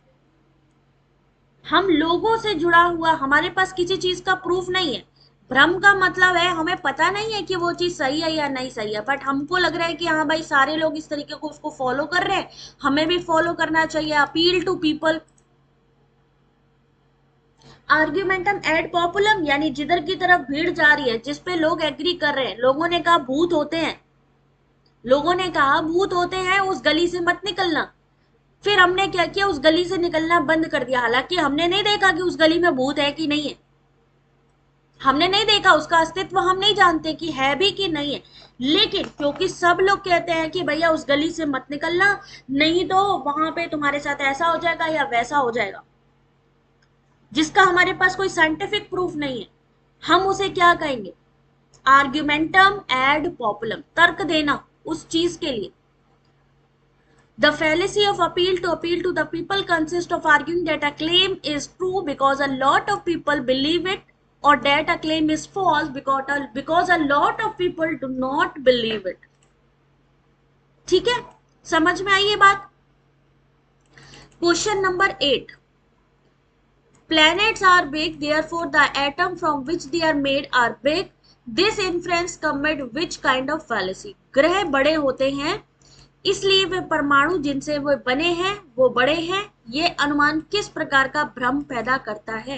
हम लोगों से जुड़ा हुआ, हमारे पास किसी चीज का प्रूफ नहीं है। भ्रम का मतलब है हमें पता नहीं है कि वो चीज सही है या नहीं सही है, बट हमको लग रहा है कि हाँ भाई सारे लोग इस तरीके को उसको फॉलो कर रहे हैं, हमें भी फॉलो करना चाहिए। अपील टू पीपल आर्ग्यूमेंटम एड पॉपुलम, यानी जिधर की तरफ भीड़ जा रही है, जिस पे लोग एग्री कर रहे हैं। लोगों ने कहा भूत होते हैं, लोगों ने कहा भूत होते हैं, उस गली से मत निकलना। फिर हमने क्या किया, उस गली से निकलना बंद कर दिया, हालांकि हमने नहीं देखा कि उस गली में भूत है कि नहीं है, हमने नहीं देखा, उसका अस्तित्व हम नहीं जानते कि है भी कि नहीं है। लेकिन क्योंकि सब लोग कहते हैं कि भैया उस गली से मत निकलना, नहीं तो वहां पे तुम्हारे साथ ऐसा हो जाएगा या वैसा हो जाएगा, जिसका हमारे पास कोई साइंटिफिक प्रूफ नहीं है, हम उसे क्या कहेंगे, आर्ग्यूमेंटम एड पॉपुलम, तर्क देना उस चीज के लिए। The fallacy of appeal to the people consists of arguing that a claim is true because a lot of people believe it, or that a claim is false because a lot of people do not believe it. ठीक है, समझ में आई ये बात। Question number 8। Planets are big, therefore the atom from which they are made are big. This inference commit which kind of fallacy? ग्रह बड़े होते हैं इसलिए वे परमाणु जिनसे वो बने हैं वो बड़े हैं, ये अनुमान किस प्रकार का भ्रम पैदा करता है।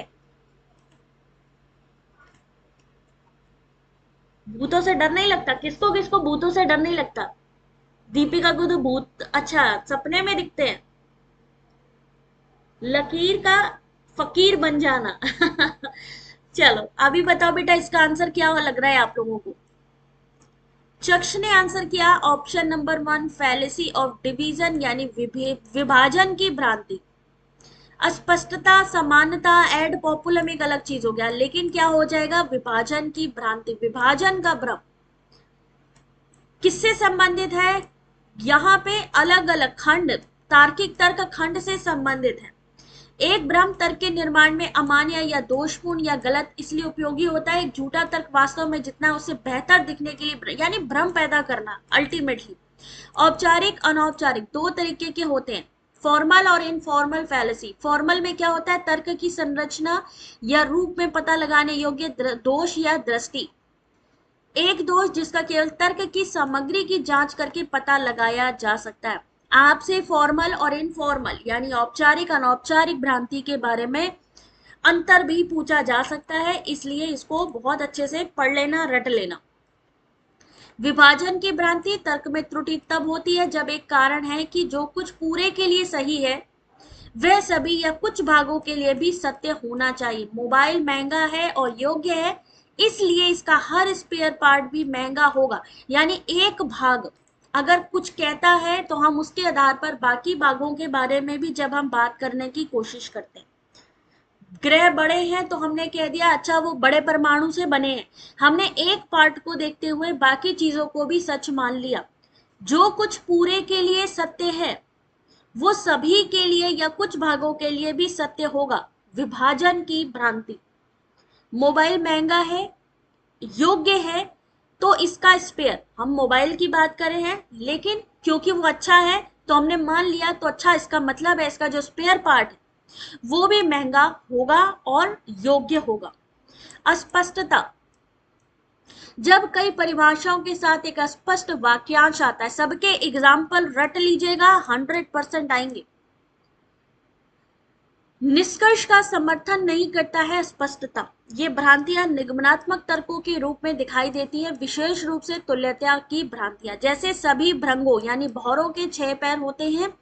भूतों से डर नहीं लगता, किसको किसको भूतों से डर नहीं लगता। दीपिका को तो भूत अच्छा सपने में दिखते हैं। लकीर का फकीर बन जाना चलो अभी बताओ बेटा, इसका आंसर क्या लग रहा है आप लोगों को। चक्ष ने आंसर किया option number 1, fallacy of division, यानी विभाजन की भ्रांति। अस्पष्टता, समानता, एड पॉपुलम एक अलग चीज हो गया, लेकिन क्या हो जाएगा, विभाजन की भ्रांति, विभाजन का भ्रम। किससे संबंधित है, यहाँ पे अलग अलग खंड, तार्किक तर्क खंड से संबंधित है। एक भ्रम तर्क के निर्माण में अमान्य या दोषपूर्ण या गलत इसलिए उपयोगी होता है, एक झूठा तर्क वास्तव में जितना है उससे बेहतर दिखने के लिए, यानी भ्रम पैदा करना अल्टीमेटली। औपचारिक अनौपचारिक दो तरीके के होते हैं, फॉर्मल और इनफॉर्मल फैलेसी। फॉर्मल में क्या होता है, तर्क की संरचना या रूप में पता लगाने योग्य दोष या दृष्टि, एक दोष जिसका केवल तर्क की सामग्री की जांच करके पता लगाया जा सकता है। आपसे फॉर्मल और इनफॉर्मल यानी औपचारिक अनौपचारिक भ्रांति के बारे में अंतर भी पूछा जा सकता है, इसलिए इसको बहुत अच्छे से पढ़ लेना, रट लेना। विभाजन की भ्रांति, तर्क में त्रुटि तब होती है जब एक कारण है कि जो कुछ पूरे के लिए सही है वह सभी या कुछ भागों के लिए भी सत्य होना चाहिए। मोबाइल महंगा है और योग्य है, इसलिए इसका हर स्पेयर पार्ट भी महंगा होगा। यानी एक भाग अगर कुछ कहता है तो हम उसके आधार पर बाकी भागों के बारे में भी जब हम बात करने की कोशिश करते हैं। ग्रह बड़े हैं तो हमने कह दिया अच्छा वो बड़े परमाणु से बने हैं, हमने एक पार्ट को देखते हुए बाकी चीजों को भी सच मान लिया। जो कुछ पूरे के लिए सत्य है वो सभी के लिए या कुछ भागों के लिए भी सत्य होगा। विभाजन की भ्रांति, मोबाइल महंगा है, योग्य है, तो इसका स्पेयर, हम मोबाइल की बात कर रहे हैं लेकिन क्योंकि वो अच्छा है तो हमने मान लिया, तो अच्छा इसका मतलब है इसका जो स्पेयर पार्ट है वो भी महंगा होगा और योग्य होगा। अस्पष्टता, जब कई परिभाषाओं के साथ एक अस्पष्ट वाक्यांश आता है, सबके एग्जाम्पल रट लीजिएगा, 100% आएंगे। निष्कर्ष का समर्थन नहीं करता है स्पष्टता, ये भ्रांतियां निगमनात्मक तर्कों के रूप में दिखाई देती है, विशेष रूप से तुल्यता की भ्रांतियां। जैसे सभी भ्रंगों यानी भौरों के 6 पैर होते हैं,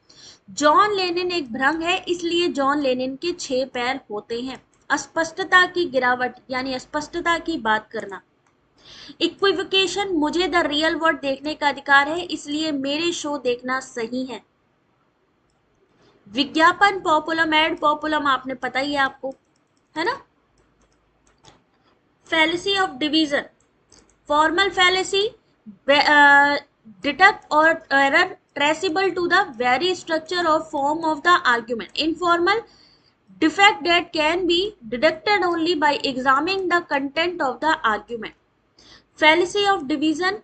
जॉन लेनिन एक भ्रंग है इसलिए जॉन लेनिन के 6 पैर होते हैं। अस्पष्टता की गिरावट यानी अस्पष्टता की बात करना। इक्विवोकेशन, मुझे द रियल वर्ल्ड देखने का अधिकार है इसलिए मेरे शो देखना सही है। विज्ञापन, पॉपुलम, एड पॉपुलम आपने पता ही है आपको, है ना। Fallacy of division, formal fallacy, deduct और error traceable to the very structure or form of the argument. Informal, defect that can be deducted only by examining the content of the argument. Fallacy of division,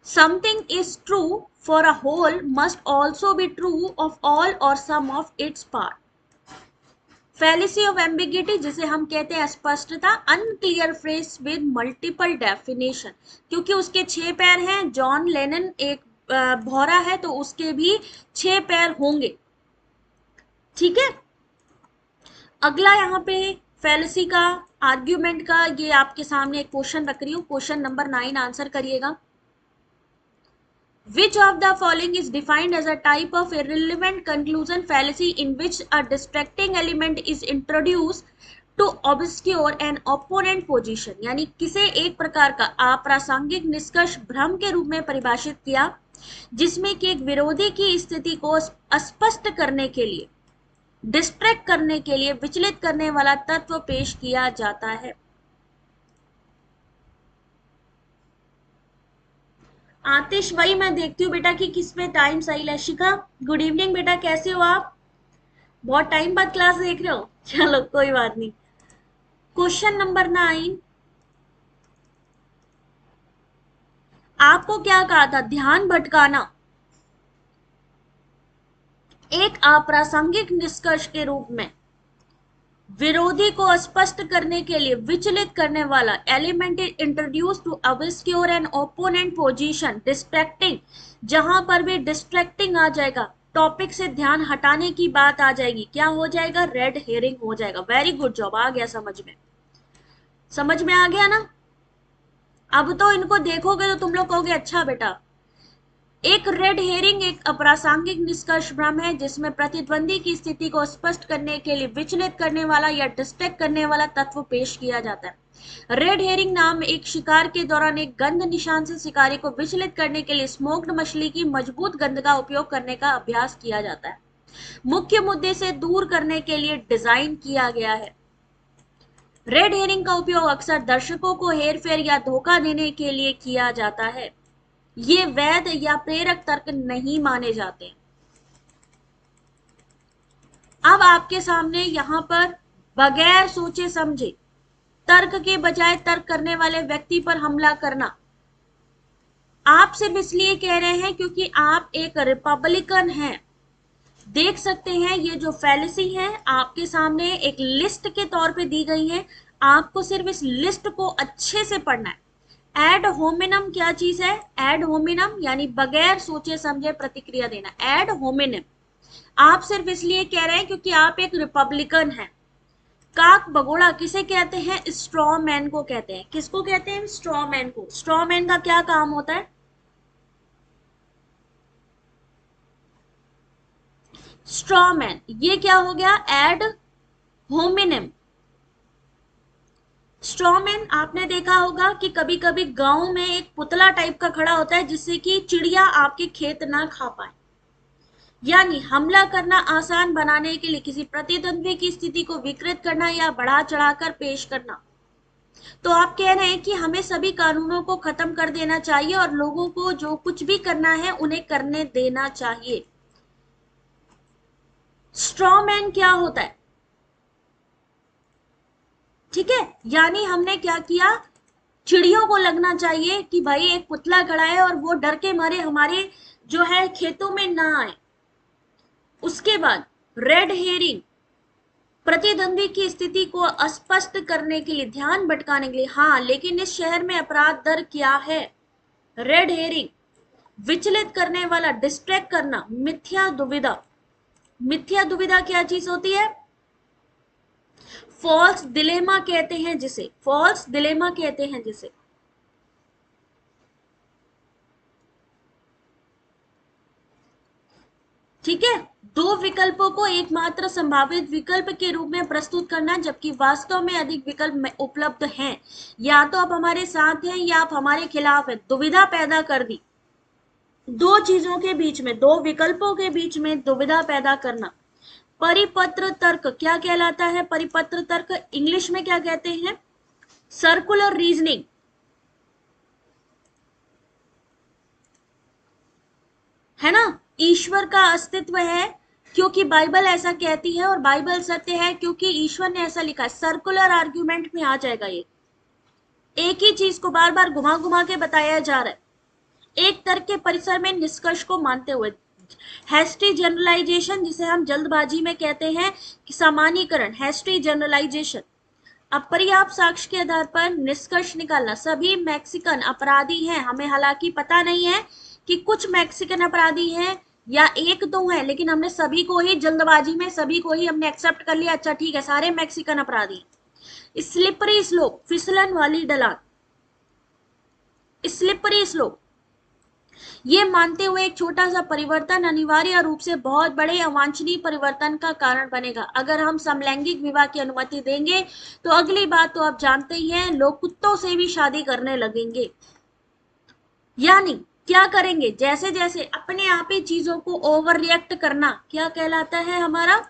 something is true for a whole must also be true of all or some of its part. Fallacy of ambiguity, जिसे हम कहते हैं अस्पष्टता, unclear phrase with multiple definition, क्योंकि उसके 6 पैर हैं, John Lennon एक भौरा है तो उसके भी 6 पैर होंगे, ठीक है। अगला यहाँ पे फैलेसी का, आर्ग्यूमेंट का, ये आपके सामने एक क्वेश्चन रख रही हूँ, क्वेश्चन नंबर 9 आंसर करिएगा। Which of the following is defined as a type of irrelevant conclusion fallacy in which a distracting element is introduced to obscure an opponent position? यानी किसे एक प्रकार का अप्रासंगिक निष्कर्ष भ्रम के रूप में परिभाषित किया जिसमें कि एक विरोधी की स्थिति को स्पष्ट करने के लिए, डिस्ट्रैक्ट करने के लिए विचलित करने वाला तत्व पेश किया जाता है। आतिश, वही मैं देखती हूँ बेटा कि किसमें टाइम सही है। शिखा, गुड इवनिंग बेटा, कैसे हो आप? बहुत टाइम बाद क्लास देख रहे हो, चलो कोई बात नहीं। क्वेश्चन नंबर 9, आपको क्या कहा था? ध्यान भटकाना एक अप्रासंगिक निष्कर्ष के रूप में विरोधी को स्पष्ट करने के लिए विचलित करने वाला element introduce to obscure an opponent position, distracting, जहां पर भी डिस्ट्रैक्टिंग आ जाएगा, टॉपिक से ध्यान हटाने की बात आ जाएगी, क्या हो जाएगा? रेड हेयरिंग हो जाएगा। वेरी गुड जॉब, आ गया समझ में, समझ में आ गया ना। अब तो इनको देखोगे तो तुम लोग कहोगे अच्छा बेटा। एक रेड हेयरिंग एक अप्रासंगिक निष्कर्ष भ्रम है जिसमें प्रतिद्वंदी की स्थिति को स्पष्ट करने के लिए विचलित करने वाला या डिस्ट्रैक्ट करने वाला तत्व पेश किया जाता है। रेड हेयरिंग नाम एक शिकार के दौरान एक गंध निशान से शिकारी को विचलित करने के लिए स्मोक्ड मछली की मजबूत गंध का उपयोग करने का अभ्यास किया जाता है। मुख्य मुद्दे से दूर करने के लिए डिजाइन किया गया है। रेड हेयरिंग का उपयोग अक्सर दर्शकों को हेरफेर या धोखा देने के लिए किया जाता है। ये वैध या प्रेरक तर्क नहीं माने जाते। अब आपके सामने यहां पर बगैर सोचे समझे तर्क के बजाय तर्क करने वाले व्यक्ति पर हमला करना, आप सिर्फ इसलिए कह रहे हैं क्योंकि आप एक रिपब्लिकन हैं। देख सकते हैं ये जो फैलेसी है आपके सामने एक लिस्ट के तौर पे दी गई है, आपको सिर्फ इस लिस्ट को अच्छे से पढ़ना है। एड होमिनम क्या चीज है? एड होमिनम यानी बगैर सोचे समझे प्रतिक्रिया देना, एड होमिनम। आप सिर्फ इसलिए कह रहे हैं क्योंकि आप एक रिपब्लिकन हैं। काक बगोड़ा किसे कहते हैं? स्ट्रॉ मैन को कहते हैं। किसको कहते हैं? स्ट्रॉ मैन को। स्ट्रॉ मैन का क्या काम होता है? स्ट्रॉ मैन, ये क्या हो गया? एड होमिनिम। स्ट्रॉमैन आपने देखा होगा कि कभी कभी गांव में एक पुतला टाइप का खड़ा होता है जिससे कि चिड़िया आपके खेत ना खा पाए। यानी हमला करना आसान बनाने के लिए किसी प्रतिद्वंद्वी की स्थिति को विकृत करना या बढ़ा चढ़ाकर पेश करना। तो आप कह रहे हैं कि हमें सभी कानूनों को खत्म कर देना चाहिए और लोगों को जो कुछ भी करना है उन्हें करने देना चाहिए। स्ट्रॉमैन क्या होता है? ठीक है, यानी हमने क्या किया? चिड़ियों को लगना चाहिए कि भाई एक पुतला खड़ा है और वो डर के मारे हमारे जो है खेतों में ना आए। उसके बाद रेड हेरिंग, प्रतिद्वंदी की स्थिति को अस्पष्ट करने के लिए, ध्यान भटकाने के लिए। हाँ, लेकिन इस शहर में अपराध दर क्या है? रेड हेरिंग, विचलित करने वाला, डिस्ट्रैक्ट करना, मिथ्या दुविधा। मिथ्या दुविधा क्या चीज होती है? फॉल्स डिलेमा कहते हैं जिसे, फॉल्स डिलेमा कहते हैं जिसे। ठीक है, दो विकल्पों को एकमात्र संभावित विकल्प के रूप में प्रस्तुत करना जबकि वास्तव में अधिक विकल्प उपलब्ध हैं। या तो आप हमारे साथ हैं या आप हमारे खिलाफ हैं। दुविधा पैदा कर दी। दो चीजों के बीच में, दो विकल्पों के बीच में दुविधा पैदा करना। परिपत्र तर्क क्या कहलाता है? परिपत्र तर्क इंग्लिश में क्या कहते हैं? Circular reasoning. है ना? ईश्वर का अस्तित्व है क्योंकि बाइबल ऐसा कहती है और बाइबल सत्य है क्योंकि ईश्वर ने ऐसा लिखा है। सर्कुलर आर्ग्यूमेंट में आ जाएगा ये। एक ही चीज को बार बार घुमा घुमा के बताया जा रहा है एक तर्क के परिसर में निष्कर्ष को मानते हुए। हैस्टी जनरलाइजेशन, जिसे हम जल्दबाजी में कहते हैं कि सामान्यीकरण, हैस्टी जनरलाइजेशन। अपर्याप्त साक्ष्य के आधार पर निष्कर्ष निकालना। सभी मैक्सिकन अपराधी हैं, हमें हालांकि पता नहीं है कि कुछ मैक्सिकन अपराधी हैं या एक दो हैं, लेकिन हमने सभी को ही जल्दबाजी में, सभी को ही हमने एक्सेप्ट कर लिया। अच्छा ठीक है, सारे मैक्सिकन अपराधी। स्लिपरी स्लोप, फिसलन वाली ढलान। स्लिपरी स्लोप, ये मानते हुए एक छोटा सा परिवर्तन अनिवार्य रूप से बहुत बड़े अवांछनीय परिवर्तन का कारण बनेगा। अगर हम समलैंगिक विवाह की अनुमति देंगे तो अगली बात तो आप जानते ही हैं, लोग कुत्तों से भी शादी करने लगेंगे। यानी क्या करेंगे? जैसे जैसे अपने आप ही चीजों को ओवर रिएक्ट करना क्या कहलाता है? हमारा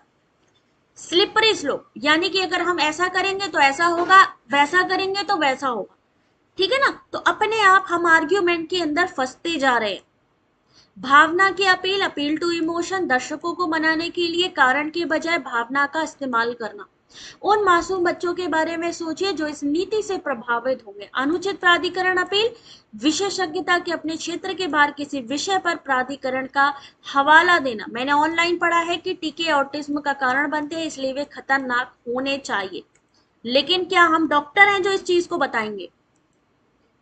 स्लिपरी स्लोप। यानी कि अगर हम ऐसा करेंगे तो ऐसा होगा, वैसा करेंगे तो वैसा होगा। ठीक है ना? तो अपने आप हम आर्ग्यूमेंट के अंदर फंसते जा रहे हैं। भावना की अपील, अपील टू इमोशन, दर्शकों को मनाने के लिए कारण के बजाय भावना का इस्तेमाल करना। उन मासूम बच्चों के बारे में सोचिए जो इस नीति से प्रभावित होंगे। अनुचित प्राधिकरण अपील, विशेषज्ञता के अपने क्षेत्र के बाहर किसी विषय पर प्राधिकरण का हवाला देना। मैंने ऑनलाइन पढ़ा है कि टीके ऑटिज्म का कारण बनते हैं, इसलिए वे खतरनाक होने चाहिए। लेकिन क्या हम डॉक्टर हैं जो इस चीज को बताएंगे?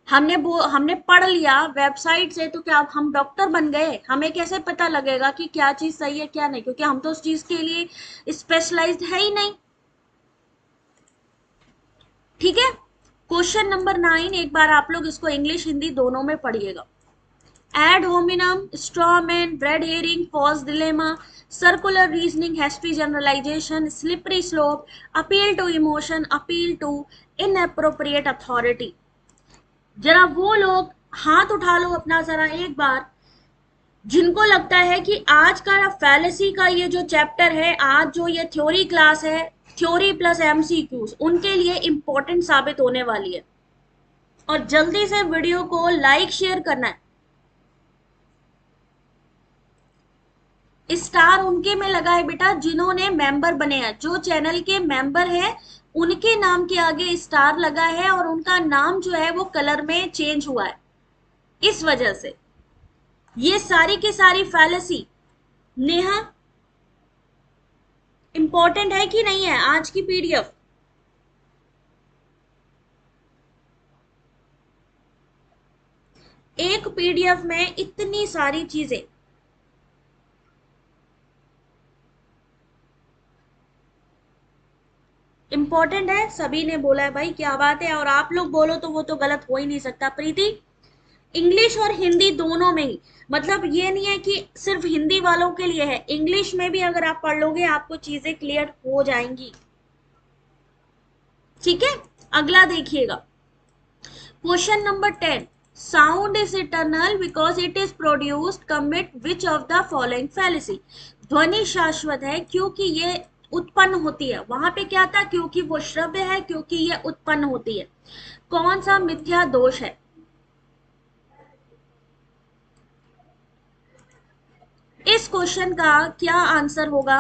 हमने पढ़ लिया वेबसाइट से तो क्या हम डॉक्टर बन गए? हमें कैसे पता लगेगा कि क्या चीज सही है क्या नहीं, क्योंकि हम तो उस चीज के लिए स्पेशलाइज्ड है ही नहीं। ठीक है, क्वेश्चन नंबर 9, एक बार आप लोग इसको इंग्लिश हिंदी दोनों में पढ़िएगा। Ad hominem, straw man, red herring, false dilemma, circular reasoning, hasty generalisation, slippery slope, appeal to emotion, appeal to inappropriate authority. जरा वो लोग हाथ उठा लो अपना जरा एक बार, जिनको लगता है कि आज का फैलेसी का ये जो चैप्टर है, आज जो ये थ्योरी क्लास है, थ्योरी प्लस एमसीक्यूज, उनके लिए इंपॉर्टेंट साबित होने वाली है। और जल्दी से वीडियो को लाइक शेयर करना है। स्टार उनके में लगा है बेटा जिन्होंने मेंबर बने हैं, जो चैनल के मेंबर हैं उनके नाम के आगे स्टार लगा है और उनका नाम जो है वो कलर में चेंज हुआ है। इस वजह से ये सारी की सारी फैलेसी नेहा इंपॉर्टेंट है कि नहीं है आज की पीडीएफ? एक पीडीएफ में इतनी सारी चीजें। इंपॉर्टेंट है, सभी ने बोला है भाई, क्या बात है। और आप लोग बोलो तो वो तो गलत हो ही नहीं सकता। प्रीति, इंग्लिश और हिंदी दोनों में ही, मतलब ये नहीं है कि सिर्फ हिंदी वालों के लिए है, इंग्लिश में भी अगर आप पढ़ लोगे आपको चीजें क्लियर हो जाएंगी। ठीक है, अगला देखिएगा, question number 10। Sound is eternal because it is produced, commit which of the following fallacy. ध्वनि शाश्वत है क्योंकि ये उत्पन्न होती है। वहां पे क्या था, क्योंकि वो श्रव्य है, क्योंकि ये उत्पन्न होती है। कौन सा मिथ्या दोष है? इस क्वेश्चन का क्या आंसर होगा?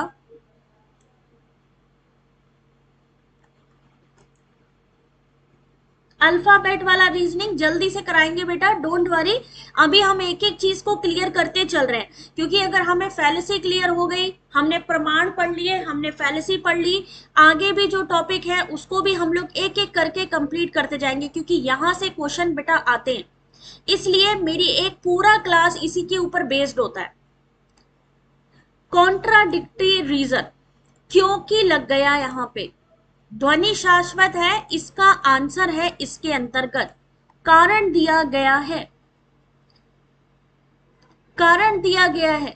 अल्फाबेट वाला रीजनिंग जल्दी से कराएंगे बेटा, डोंट वरी। अभी हम एक एक चीज को क्लियर करते चल रहे हैं, क्योंकि अगर हमें फैलेसी क्लियर हो गई, हमने प्रमाण पढ़ लिए, हमने फैलेसी पढ़ ली, आगे भी जो टॉपिक है उसको भी हम लोग एक एक करके कंप्लीट करते जाएंगे, क्योंकि यहां से क्वेश्चन बेटा आते हैं। इसलिए मेरी एक पूरा क्लास इसी के ऊपर बेस्ड होता है। कॉन्ट्राडिक्टरी रीजन, क्योंकि लग गया यहां पे। ध्वनि शाश्वत है, इसका आंसर है इसके अंतर्गत। कारण दिया गया है, कारण दिया गया है,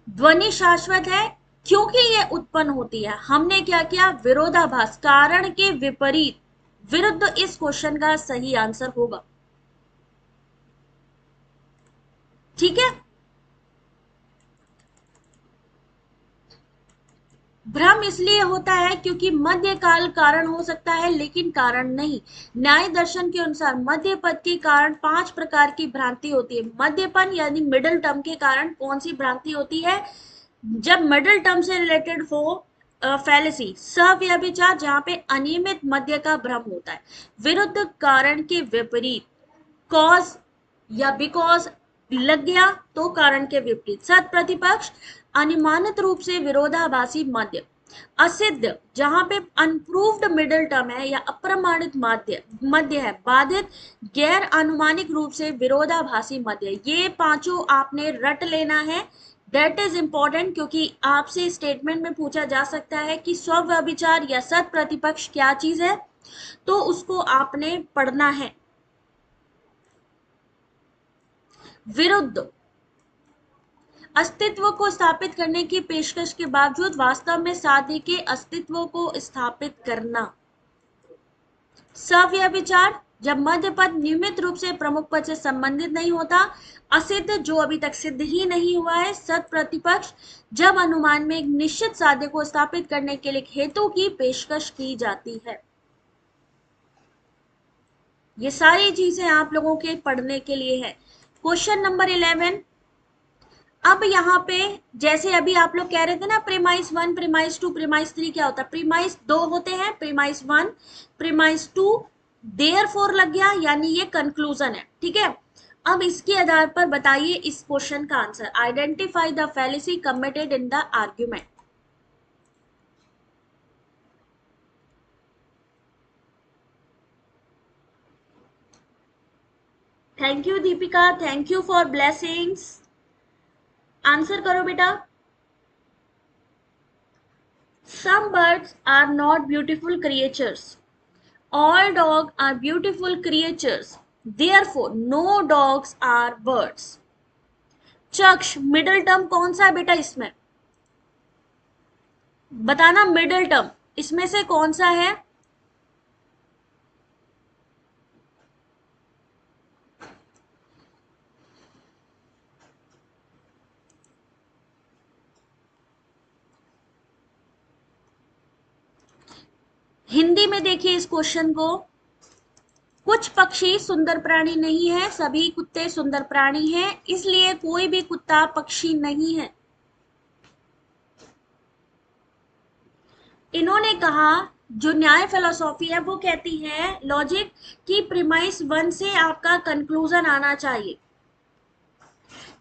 ध्वनि शाश्वत है क्योंकि यह उत्पन्न होती है। हमने क्या किया, विरोधाभास, कारण के विपरीत, विरुद्ध इस क्वेश्चन का सही आंसर होगा। ठीक है, भ्रम इसलिए होता है क्योंकि मध्य काल कारण हो सकता है लेकिन कारण नहीं। न्याय दर्शन के अनुसार मध्य पद के कारण 5 प्रकार की भ्रांति होती है। मध्यपन यानी मिडिल टर्म के कारण कौन सी भ्रांति होती है? जब मिडिल टर्म से रिलेटेड हो फैलेसी, सव्यभिचार, जहां पे अनियमित मध्य का भ्रम होता है। विरुद्ध, कारण के विपरीत, कॉज या बिकॉज लग गया तो कारण के विपरीत। सत प्रतिपक्ष, अनुमानित रूप से विरोधाभासी मध्य। असिद्ध, जहां पे अनप्रूव्ड मिडिल टर्म है या अप्रमाणित मध्य मध्य है। बाधित, गैर अनुमानिक रूप से विरोधाभासी मध्य। ये पांचों आपने रट लेना है, दैट इज इंपॉर्टेंट, क्योंकि आपसे स्टेटमेंट में पूछा जा सकता है कि स्वव्यभिचार या सत प्रतिपक्ष क्या चीज है, तो उसको आपने पढ़ना है। विरुद्ध, अस्तित्व को स्थापित करने की पेशकश के बावजूद वास्तव में साध्य के अस्तित्व को स्थापित करना। सव्यभिचार, जब मध्य पद नियमित रूप से प्रमुख पद से संबंधित नहीं होता। असिद्ध, जो अभी तक सिद्ध ही नहीं हुआ है। सत प्रतिपक्ष, जब अनुमान में एक निश्चित साध्य को स्थापित करने के लिए हेतु की पेशकश की जाती है। ये सारी चीजें आप लोगों के पढ़ने के लिए है। Question number 11। अब यहाँ पे जैसे अभी आप लोग कह रहे थे ना, प्रीमाइस 1, प्रीमाइस 2, प्रीमाइस 3 क्या होता है? प्रीमाइस 2 होते हैं, प्रीमाइस 1, प्रीमाइस 2, देयरफॉर लग गया, यानी ये कंक्लूजन है। ठीक है, अब इसके आधार पर बताइए इस क्वेश्चन का answer. Identify the fallacy committed in the argument. Thank you Deepika, thank you for blessings. Answer करो बेटा। Some birds are not beautiful creatures. All dogs are beautiful creatures. Therefore, no dogs are birds. Chaksh, middle term कौन सा है बेटा इसमें? बताना, middle term इसमें से कौन सा है? हिंदी में देखिए इस क्वेश्चन को। कुछ पक्षी सुंदर प्राणी नहीं है, सभी कुत्ते सुंदर प्राणी हैं, इसलिए कोई भी कुत्ता पक्षी नहीं है। इन्होंने कहा, जो न्याय फिलोसॉफी है वो कहती है, लॉजिक, कि प्रीमाइस 1 से आपका कंक्लूजन आना चाहिए,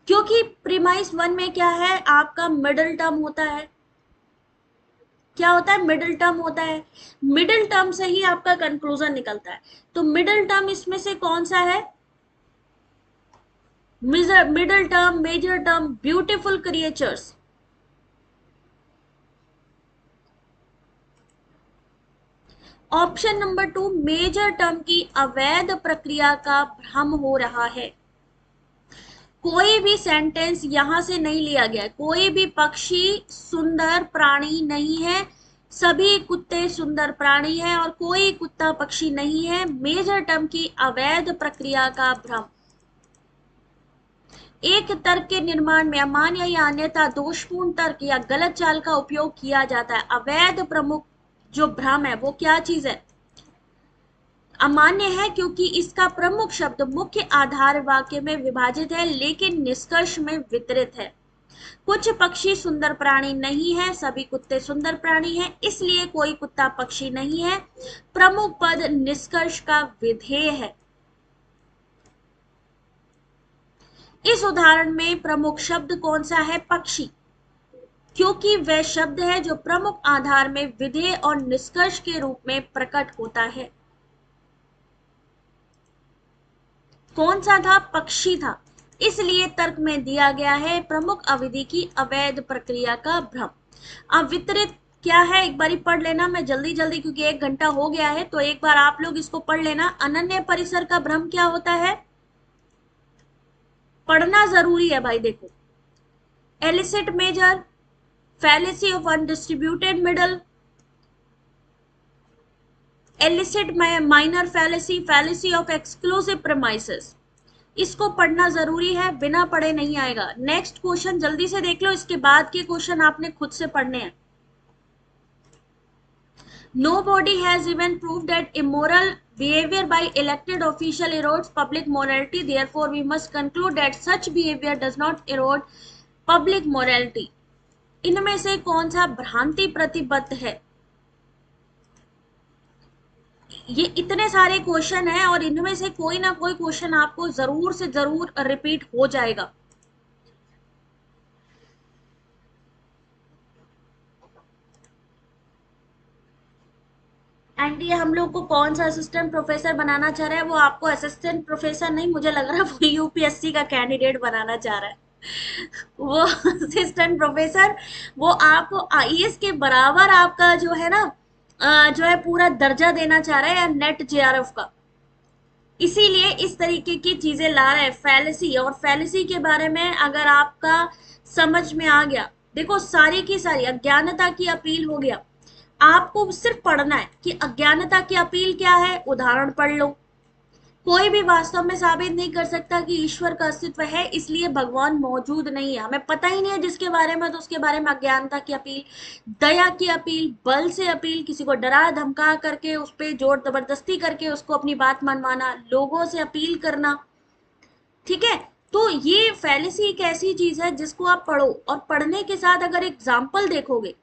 क्योंकि प्रीमाइस 1 में क्या है, आपका मिडिल टर्म होता है। क्या होता है? मिडिल टर्म होता है। मिडिल टर्म से ही आपका कंक्लूजन निकलता है। तो मिडिल टर्म इसमें से कौन सा है? Middle term, major term, beautiful creatures. Option number 2, major term की अवैध प्रक्रिया का भ्रम हो रहा है। कोई भी सेंटेंस यहां से नहीं लिया गया, कोई भी पक्षी सुंदर प्राणी नहीं है, सभी कुत्ते सुंदर प्राणी हैं और कोई कुत्ता पक्षी नहीं है। मेजर टर्म की अवैध प्रक्रिया का भ्रम, एक तर्क के निर्माण में अमान्य या अन्यथा दोषपूर्ण तर्क या गलत चाल का उपयोग किया जाता है। अवैध प्रमुख जो भ्रम है वो क्या चीज है? अमान्य है क्योंकि इसका प्रमुख शब्द मुख्य आधार वाक्य में विभाजित है लेकिन निष्कर्ष में वितरित है। कुछ पक्षी सुंदर प्राणी नहीं है, सभी कुत्ते सुंदर प्राणी हैं, इसलिए कोई कुत्ता पक्षी नहीं है। प्रमुख पद निष्कर्ष का विधेय है। इस उदाहरण में प्रमुख शब्द कौन सा है? पक्षी, क्योंकि वह शब्द है जो प्रमुख आधार में विधेय और निष्कर्ष के रूप में प्रकट होता है। कौन सा था? पक्षी था। इसलिए तर्क में दिया गया है प्रमुख अवधि की अवैध प्रक्रिया का भ्रम। अब वितरित क्या है एक बारी पढ़ लेना, मैं जल्दी जल्दी क्योंकि 1 घंटा हो गया है तो एक बार आप लोग इसको पढ़ लेना। अनन्य परिसर का भ्रम क्या होता है? पढ़ना जरूरी है भाई, देखो। Illicit major, fallacy of undistributed middle, illicit minor fallacy, fallacy of exclusive premises. इसको पढ़ना जरूरी है, बिना पढ़े नहीं आएगा। नेक्स्ट क्वेश्चन जल्दी से देख लो, इसके बाद के क्वेश्चन आपने खुद से पढ़ने हैं। Nobody has even proved that immoral behavior by elected official erodes public morality. Therefore, we must conclude that such behavior does not erode public morality. इनमें से कौन सा भ्रांति प्रतिबद्ध है? ये इतने सारे क्वेश्चन हैं और इनमें से कोई ना कोई क्वेश्चन आपको जरूर से जरूर रिपीट हो जाएगा। एंड ये हम लोग को कौन सा असिस्टेंट प्रोफेसर बनाना चाह रहा है? वो आपको असिस्टेंट प्रोफेसर नहीं, मुझे लग रहा है वो यूपीएससी का कैंडिडेट बनाना चाह रहा है। वो असिस्टेंट प्रोफेसर, वो आपको आईएएस के बराबर आपका जो है ना जो है पूरा दर्जा देना चाह रहा है नेट जेआरएफ का। इसीलिए इस तरीके की चीजें ला रहा है। फैलेसी, और फैलेसी के बारे में अगर आपका समझ में आ गया, देखो सारी की सारी अज्ञानता की अपील हो गया। आपको सिर्फ पढ़ना है कि अज्ञानता की अपील क्या है, उदाहरण पढ़ लो। कोई भी वास्तव में साबित नहीं कर सकता कि ईश्वर का अस्तित्व है, इसलिए भगवान मौजूद नहीं है। हमें पता ही नहीं है जिसके बारे में, तो उसके बारे में अज्ञानता की अपील, दया की अपील, बल से अपील, किसी को डरा धमका करके उस पर जोर जबरदस्ती करके उसको अपनी बात मनवाना, लोगों से अपील करना। ठीक है, तो ये फैलेसी एक ऐसी चीज है जिसको आप पढ़ो और पढ़ने के साथ अगर एग्जाम्पल देखोगे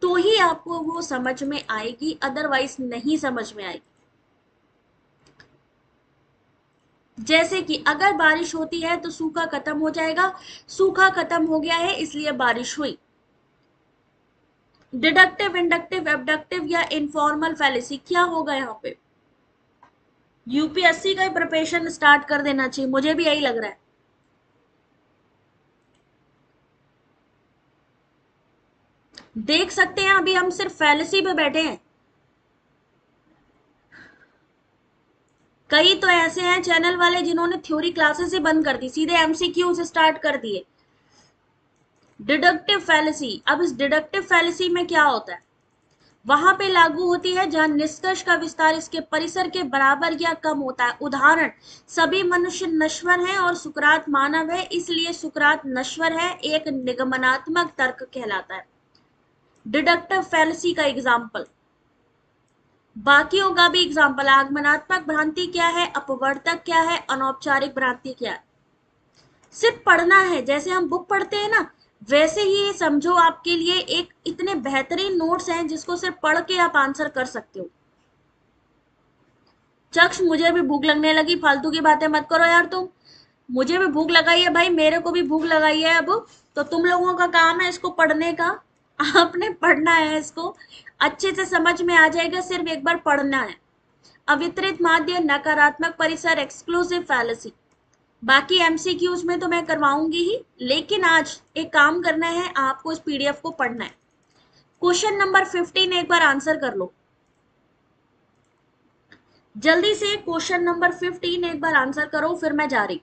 तो ही आपको वो समझ में आएगी, अदरवाइज नहीं समझ में आएगी। जैसे कि अगर बारिश होती है तो सूखा खत्म हो जाएगा, सूखा खत्म हो गया है इसलिए बारिश हुई। डिडक्टिव, इंडक्टिव, एबडक्टिव या इनफॉर्मल फैलेसी क्या होगा यहाँ पे? यूपीएससी का ही प्रिपरेशन स्टार्ट कर देना चाहिए, मुझे भी यही लग रहा है। देख सकते हैं अभी हम सिर्फ फैलेसी पे बैठे हैं। कई तो ऐसे हैं चैनल वाले जिन्होंने थ्योरी क्लासेस ही बंद कर दी, सीधे एमसीक्यू से स्टार्ट कर दिए। डिडक्टिव फैलेसी, अब इस डिडक्टिव फैलेसी में क्या होता है? वहां पे लागू होती है जहां निष्कर्ष का विस्तार इसके परिसर के बराबर या कम होता है। उदाहरण, सभी मनुष्य नश्वर हैं और सुकरात मानव है, इसलिए सुकरात नश्वर है, एक निगमनात्मक तर्क कहलाता है। डिडक्टिव फैलेसी का एग्जाम्पल, बाकियों का भी एग्जाम्पल। आगमनात्मक भ्रांति क्या है, अपवर्तक क्या है, अनौपचारिक भ्रांति क्या है। सिर्फ पढ़ना है, जैसे हम बुक पढ़ते हैं ना, वैसे ही समझो आपके लिए एक इतने बेहतरीन नोट्स हैं जिसको सिर्फ पढ़ के आप आंसर कर सकते हो। चक्ष, मुझे भी भूख लगने लगी, फालतू की बातें मत करो यार तुम। मुझे भी भूख लगाई है भाई, मेरे को भी भूख लगाई है। अब तो तुम लोगों का काम है इसको पढ़ने का, आपने पढ़ना है, इसको अच्छे से समझ में आ जाएगा, सिर्फ एक बार पढ़ना है। अवितरित माध्य, नकारात्मक परिसर, एक्सक्लूसिव फैलेसी, बाकी एमसीक्यूज में तो मैं करवाऊंगी ही, लेकिन आज एक काम करना है, आपको इस पीडीएफ को पढ़ना है। क्वेश्चन नंबर 15 एक बार आंसर कर लो। जल्दी से क्वेश्चन नंबर 15 एक बार आंसर करो, फिर मैं जा रही,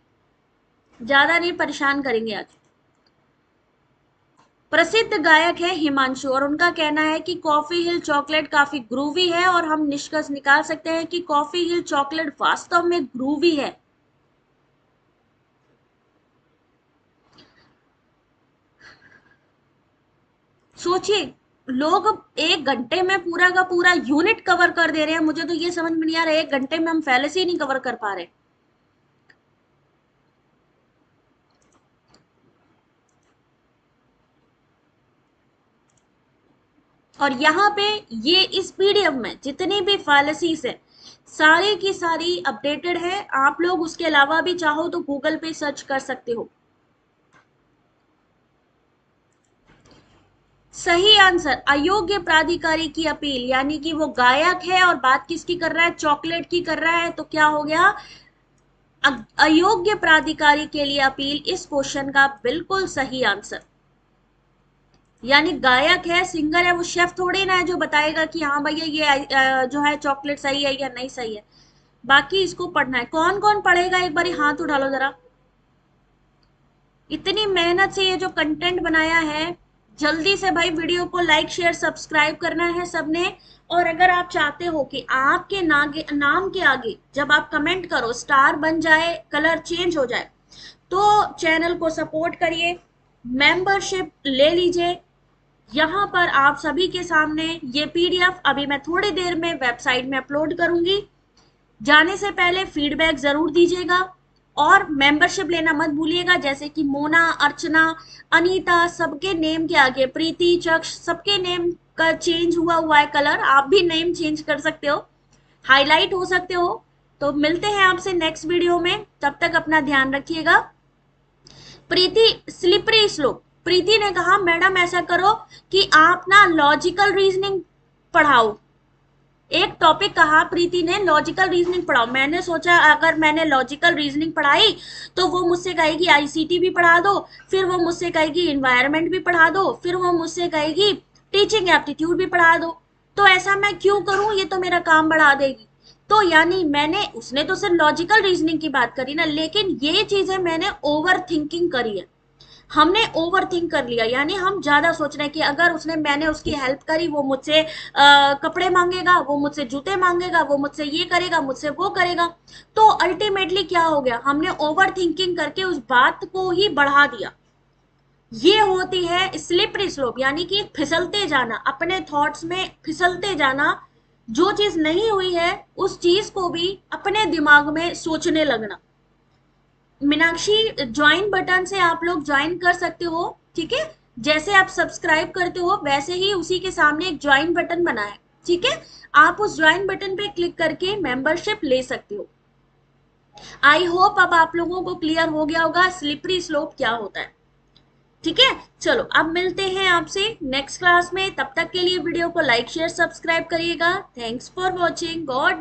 ज्यादा नहीं परेशान करेंगे आज। प्रसिद्ध गायक है हिमांशु और उनका कहना है कि कॉफी हिल चॉकलेट काफी ग्रूवी है, और हम निष्कर्ष निकाल सकते हैं कि कॉफी हिल चॉकलेट वास्तव में ग्रूवी है। सोचिए, लोग 1 घंटे में पूरा का पूरा यूनिट कवर कर दे रहे हैं, मुझे तो ये समझ में नहीं आ रहा है 1 घंटे में हम फैलेसी नहीं कवर कर पा रहे। और यहाँ पे ये इस पीडीएफ में जितनी भी फैलेसीज है सारी की सारी अपडेटेड है, आप लोग उसके अलावा भी चाहो तो गूगल पे सर्च कर सकते हो। सही आंसर, अयोग्य प्राधिकारी की अपील, यानी कि वो गायक है और बात किसकी कर रहा है, चॉकलेट की कर रहा है, तो क्या हो गया, अयोग्य प्राधिकारी के लिए अपील इस क्वेश्चन का बिल्कुल सही आंसर। यानी गायक है, सिंगर है, वो शेफ थोड़ी ना है जो बताएगा कि हाँ भैया ये जो है चॉकलेट सही है या नहीं सही है। बाकी इसको पढ़ना है, कौन कौन पढ़ेगा एक बार हाथ उठा लो जरा। इतनी मेहनत से ये जो कंटेंट बनाया है, जल्दी से भाई वीडियो को लाइक शेयर सब्सक्राइब करना है सबने। और अगर आप चाहते हो कि आपके नाम के आगे जब आप कमेंट करो स्टार बन जाए, कलर चेंज हो जाए, तो चैनल को सपोर्ट करिए, मेंबरशिप ले लीजिए। यहाँ पर आप सभी के सामने ये पीडीएफ अभी मैं थोड़ी देर में वेबसाइट में अपलोड करूंगी, जाने से पहले फीडबैक जरूर दीजिएगा और मेंबरशिप लेना मत भूलिएगा। जैसे कि मोना, अर्चना, अनीता, सबके नेम के आगे प्रीति, चक्ष, सबके नेम का चेंज हुआ है कलर, आप भी नेम चेंज कर सकते हो, हाईलाइट हो सकते हो। तो मिलते हैं आपसे नेक्स्ट वीडियो में, तब तक अपना ध्यान रखिएगा। प्रीति, स्लिपरी स्लोप, प्रीति ने कहा मैडम ऐसा करो कि आप ना लॉजिकल रीजनिंग पढ़ाओ। एक टॉपिक कहा प्रीति ने लॉजिकल रीजनिंग पढ़ाओ, मैंने सोचा अगर मैंने लॉजिकल रीजनिंग पढ़ाई तो वो मुझसे कहेगी आईसीटी भी पढ़ा दो, फिर वो मुझसे कहेगी इन्वायरमेंट भी पढ़ा दो, फिर वो मुझसे कहेगी टीचिंग एप्टीट्यूड भी पढ़ा दो। तो ऐसा मैं क्यों करूं, ये तो मेरा काम बढ़ा देगी। तो यानी मैंने, उसने तो सिर्फ लॉजिकल रीजनिंग की बात करी ना, लेकिन ये चीजें मैंने ओवर थिंकिंग करी है, हमने ओवर थिंक कर लिया। यानी हम ज्यादा सोच रहे हैं कि अगर मैंने उसकी हेल्प करी, वो मुझसे कपड़े मांगेगा, वो मुझसे जूते मांगेगा, वो मुझसे ये करेगा, मुझसे वो करेगा। तो अल्टीमेटली क्या हो गया, हमने ओवर थिंकिंग करके उस बात को ही बढ़ा दिया। ये होती है स्लिपरी स्लोप, यानी कि फिसलते जाना, अपने थॉट्स में फिसलते जाना, जो चीज नहीं हुई है उस चीज को भी अपने दिमाग में सोचने लगना। मीनाक्षी, ज्वाइन बटन से आप लोग ज्वाइन कर सकते हो, ठीक है। जैसे आप सब्सक्राइब करते हो वैसे ही उसी के सामने एक ज्वाइन बटन बना है, ठीक है। आप उस ज्वाइन बटन पे क्लिक करके मेंबरशिप ले सकते हो। आई होप अब आप लोगों को क्लियर हो गया होगा स्लिपरी स्लोप क्या होता है, ठीक है। चलो अब मिलते हैं आपसे नेक्स्ट क्लास में, तब तक के लिए वीडियो को लाइक शेयर सब्सक्राइब करिएगा। Thanks for watching, God